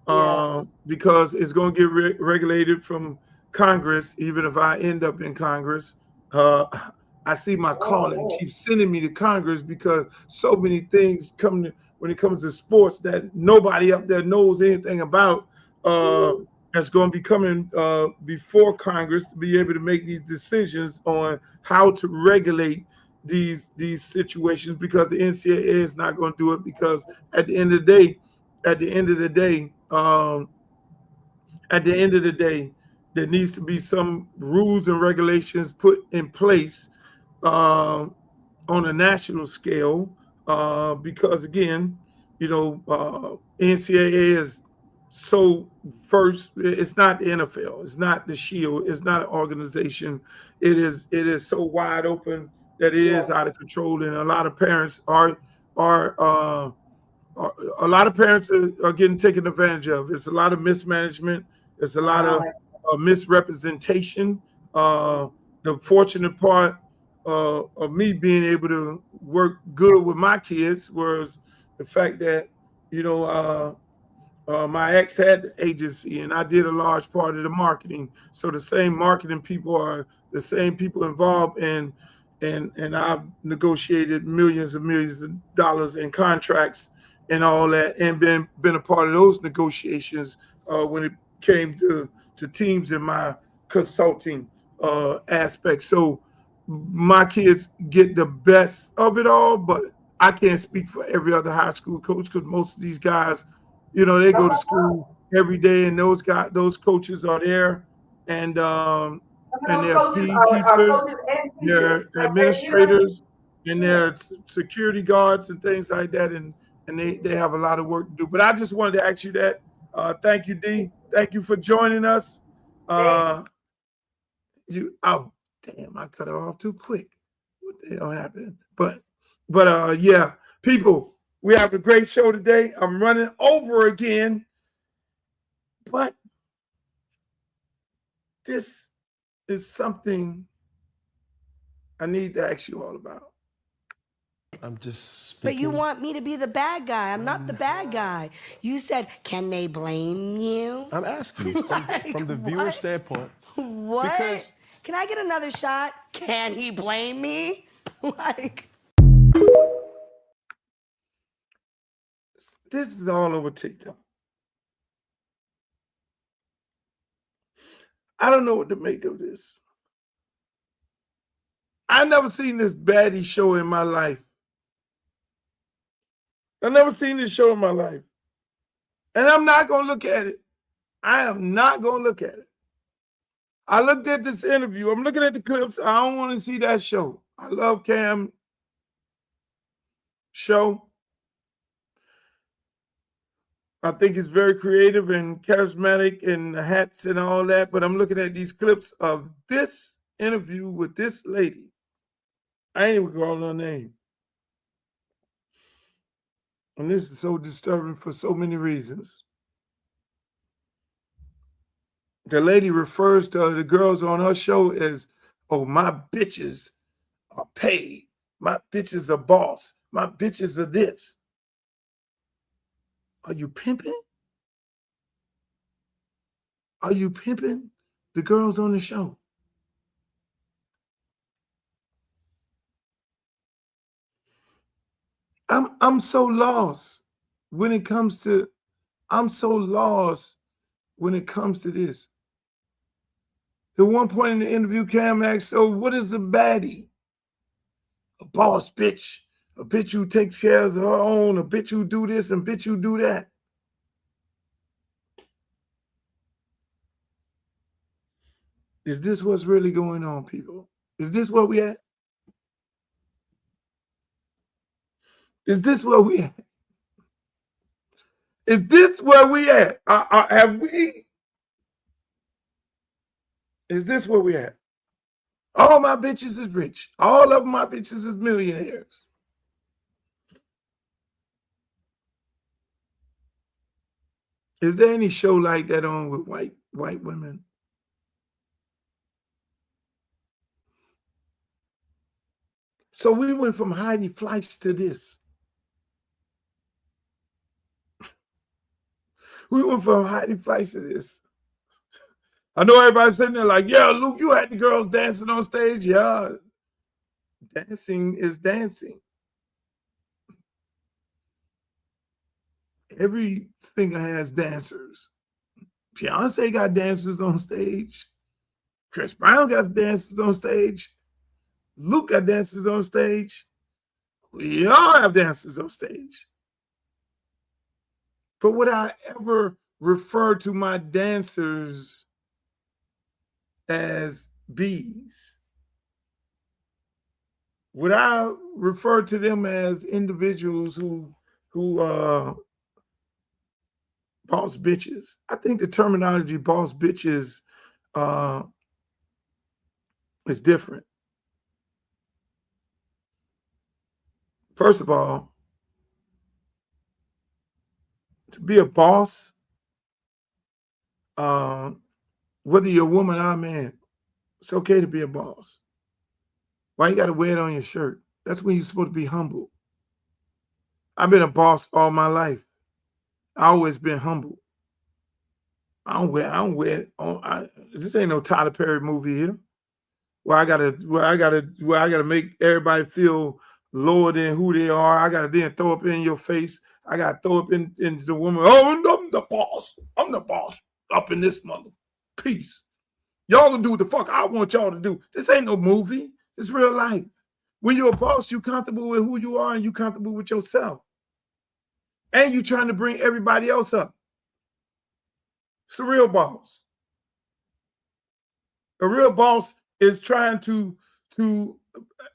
because it's going to get regulated from Congress. Even if I end up in Congress, I see my calling keeps sending me to Congress, because so many things come to, when it comes to sports, that nobody up there knows anything about. That's going to be coming before Congress to be able to make these decisions on how to regulate these situations, because the NCAA is not going to do it, because at the end of the day, there needs to be some rules and regulations put in place on a national scale, because again, you know, NCAA is so first. It's not the NFL, it's not the Shield, it's not an organization. It is so wide open that it is out of control, and a lot of parents are getting taken advantage of. It's a lot of mismanagement. It's a lot of misrepresentation. The fortunate part of me being able to work good with my kids was the fact that, you know, my ex had the agency, and I did a large part of the marketing. So the same marketing people are the same people involved in, and I've negotiated millions of dollars in contracts and all that, and been a part of those negotiations when it came to teams in my consulting aspect. So my kids get the best of it all, but I can't speak for every other high school coach, because most of these guys, you know, they go to school every day, and those coaches are there, and they're PE teachers, they're administrators, and they're security guards and things like that, and they have a lot of work to do. But I just wanted to ask you that. Thank you, D. Thank you for joining us. Oh damn, I cut it off too quick. What the hell happened? But yeah, people, we have a great show today. I'm running over again, but this is something I need to ask you all about. I'm just speaking. But you want me to be the bad guy. I'm not the bad guy. You said, can they blame you? I'm asking you from the viewer standpoint. What? Because can I get another shot? Can he blame me? Like, this is all over TikTok. I don't know what to make of this. I've never seen this baddie show in my life. I've never seen this show in my life. And I'm not going to look at it. I am not going to look at it. I looked at this interview. I'm looking at the clips. I don't want to see that show. I love Cam show. I think it's very creative and charismatic, and the hats and all that. But I'm looking at these clips of this interview with this lady. I ain't even call her name. And this is so disturbing for so many reasons. The lady refers to the girls on her show as, oh, my bitches are paid. My bitches are boss. My bitches are this. Are you pimping? Are you pimping the girls on the show? I'm so lost when it comes to this. At one point in the interview, Cam asked, so what is a baddie? A boss bitch, a bitch who takes care of her own, a bitch who do this and bitch who do that. Is this what's really going on, people? Is this what we at? Is this what we at? Is this where we at? Have we? Is this where we at? All my bitches is rich. All of my bitches is millionaires. Is there any show like that on with white women? So we went from Heidi Fleiss to this. We went from Heidi Fleiss to this. I know everybody's sitting there like, yeah, Luke, you had the girls dancing on stage. Yeah, dancing is dancing. Every singer has dancers. Beyonce got dancers on stage. Chris Brown got dancers on stage. Luke got dancers on stage. We all have dancers on stage. But would I ever refer to my dancers as bees? Would I refer to them as individuals who boss bitches? I think the terminology boss bitches is different. First of all, to be a boss, whether you're a woman or a man, it's okay to be a boss. Why you got to wear it on your shirt? That's when you're supposed to be humble. I've been a boss all my life. I always been humble. This ain't no Tyler Perry movie here. Where I gotta make everybody feel lower than who they are. I gotta then throw up in your face. I gotta throw up into the woman. Oh, I'm the boss. I'm the boss up in this mother. Peace. Y'all gonna do what the fuck I want y'all to do. This ain't no movie. It's real life. When you're a boss, you're comfortable with who you are and you're comfortable with yourself. And you're trying to bring everybody else up. It's a real boss. A real boss is trying to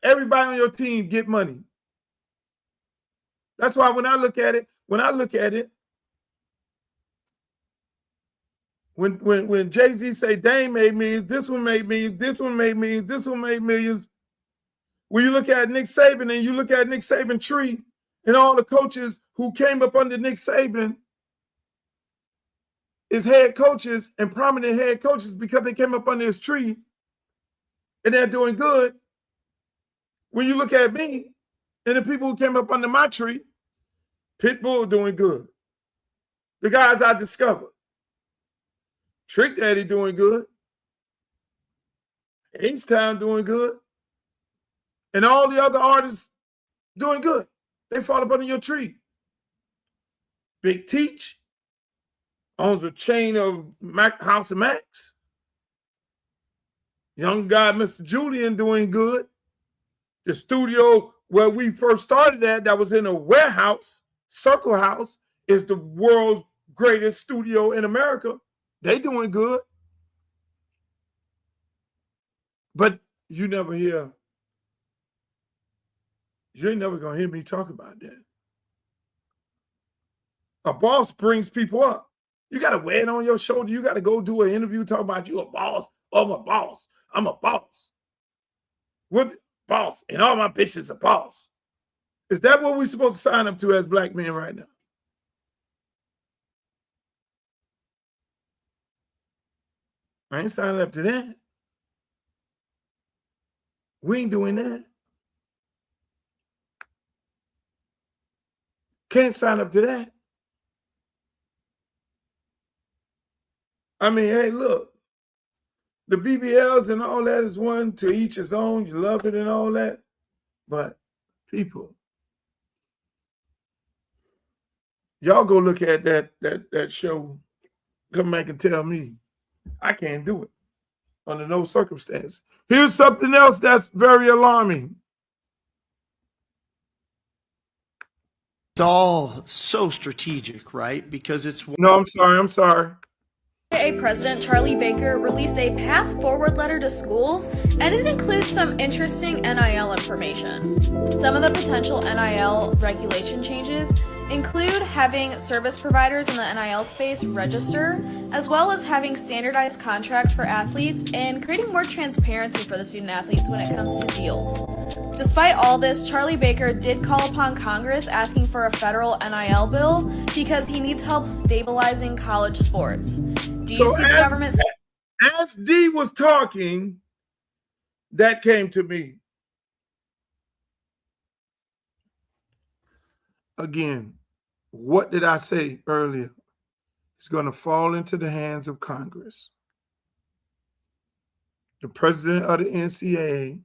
everybody on your team get money. That's why when I look at it, when Jay-Z say Dame made millions, this one made millions, this one made millions, this one made millions. When you look at Nick Saban and you look at Nick Saban tree and all the coaches who came up under Nick Saban is head coaches and prominent head coaches because they came up under his tree and they're doing good. When you look at me and the people who came up under my tree, Pitbull doing good. The guys I discovered. Trick Daddy doing good. H-Town doing good. And all the other artists doing good. They fall up under your tree. Big Teach owns a chain of House of Max. Young guy, Mr. Julian, doing good. The studio where we first started at, that was in a warehouse, Circle House, is the world's greatest studio in America. They doing good. But you ain't never gonna hear me talk about that. A boss brings people up. You gotta wear it on your shoulder. You gotta go do an interview talking about you a boss. Oh, I'm a boss. I'm a boss. What boss? And all my bitches are boss. Is that what we're supposed to sign up to as black men right now? I ain't signing up to that. We ain't doing that. Can't sign up to that. I mean, hey, look, the BBLs and all that is one, to each his own. You love it and all that. But people, y'all go look at that show. Come back and tell me I can't do it under no circumstance. Here's something else that's very alarming. It's all so strategic, right? Because it's No, I'm sorry. NCAA President Charlie Baker released a path forward letter to schools, and it includes some interesting NIL information. Some of the potential NIL regulation changes include having service providers in the NIL space register, as well as having standardized contracts for athletes and creating more transparency for the student athletes when it comes to deals. Despite all this, Charlie Baker did call upon Congress asking for a federal NIL bill because he needs help stabilizing college sports. Do you see the government? As D was talking, that came to me. Again, what did I say earlier? It's going to fall into the hands of Congress. The president of the NCAA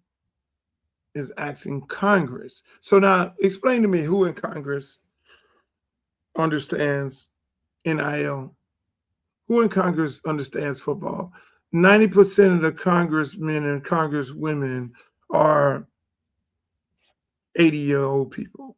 is asking Congress. So now explain to me who in Congress understands NIL. Who in Congress understands football? 90% of the congressmen and congresswomen are 80-year-old people.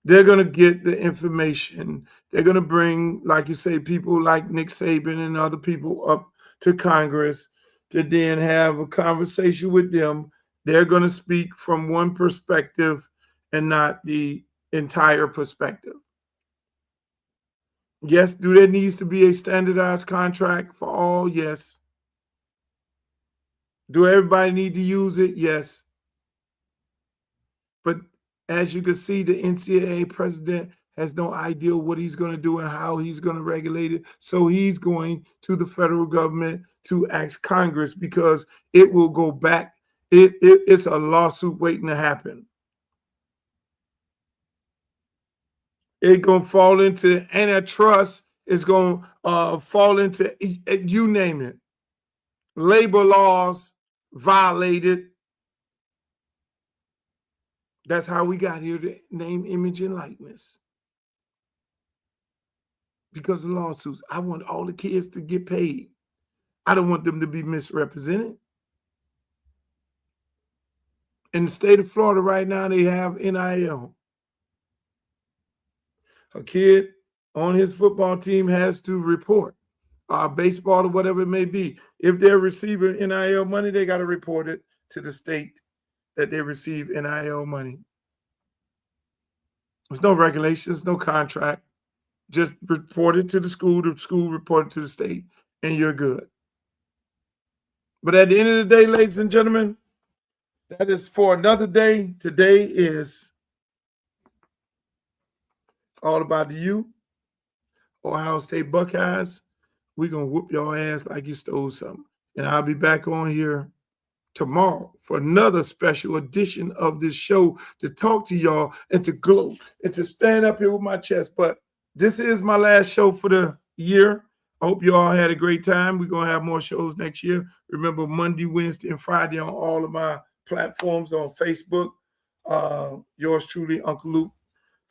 They're going to get the information. They're going to bring, like you say, people like Nick Saban and other people up to Congress to then have a conversation with them. They're going to speak from one perspective and not the entire perspective. Yes, do there needs to be a standardized contract for all? Yes. Do everybody need to use it? Yes. But as you can see, the NCAA president has no idea what he's going to do and how he's going to regulate it. So he's going to the federal government to ask Congress because it will go back. It's a lawsuit waiting to happen. It's going to fall into antitrust. It's going to fall into, you name it. Labor laws violated. That's how we got here, to name, image, and likeness. Because of lawsuits. I want all the kids to get paid. I don't want them to be misrepresented. In the state of Florida right now, they have NIL. A kid on his football team has to report, baseball or whatever it may be. If they're receiving NIL money, they got to report it to the state that they receive NIL money. There's no regulations, no contract. Just report it to the school report it to the state, and you're good. But at the end of the day, ladies and gentlemen, that is for another day. Today is all about you, Ohio State Buckeyes. We're going to whoop your ass like you stole something. And I'll be back on here tomorrow for another special edition of this show to talk to y'all and to gloat and to stand up here with my chest. But this is my last show for the year. I hope you all had a great time. We're going to have more shows next year. Remember, Monday, Wednesday, and Friday on all of my platforms on Facebook. Yours truly, Uncle Luke,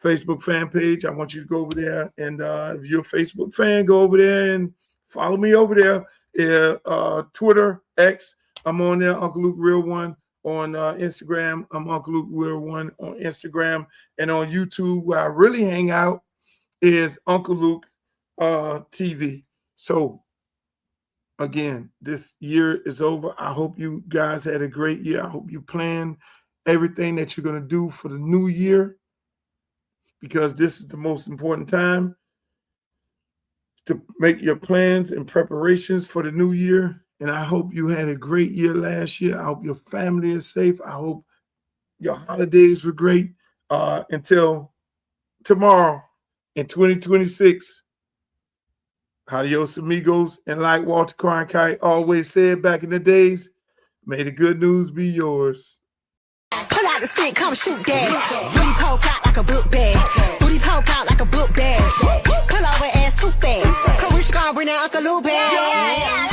Facebook fan page. I want you to go over there. And if you're a Facebook fan, go over there and follow me over there. Twitter, X, I'm on there, Uncle Luke Real One. On Instagram, I'm Uncle Luke Real One on Instagram. And on YouTube, where I really hang out, is Uncle Luke TV. So, again, this year is over. I hope you guys had a great year. I hope you plan everything that you're going to do for the new year, because this is the most important time to make your plans and preparations for the new year. And I hope you had a great year last year. I hope your family is safe. I hope your holidays were great. Until tomorrow in 2026, adios amigos. And like Walter Cronkite always said back in the days, may the good news be yours. Pull out the stick, come shoot that. Booty poke out like a book bag. Booty poke out like a book bag. Pull over ass too fast. Come wish God bring that Uncle Luke back.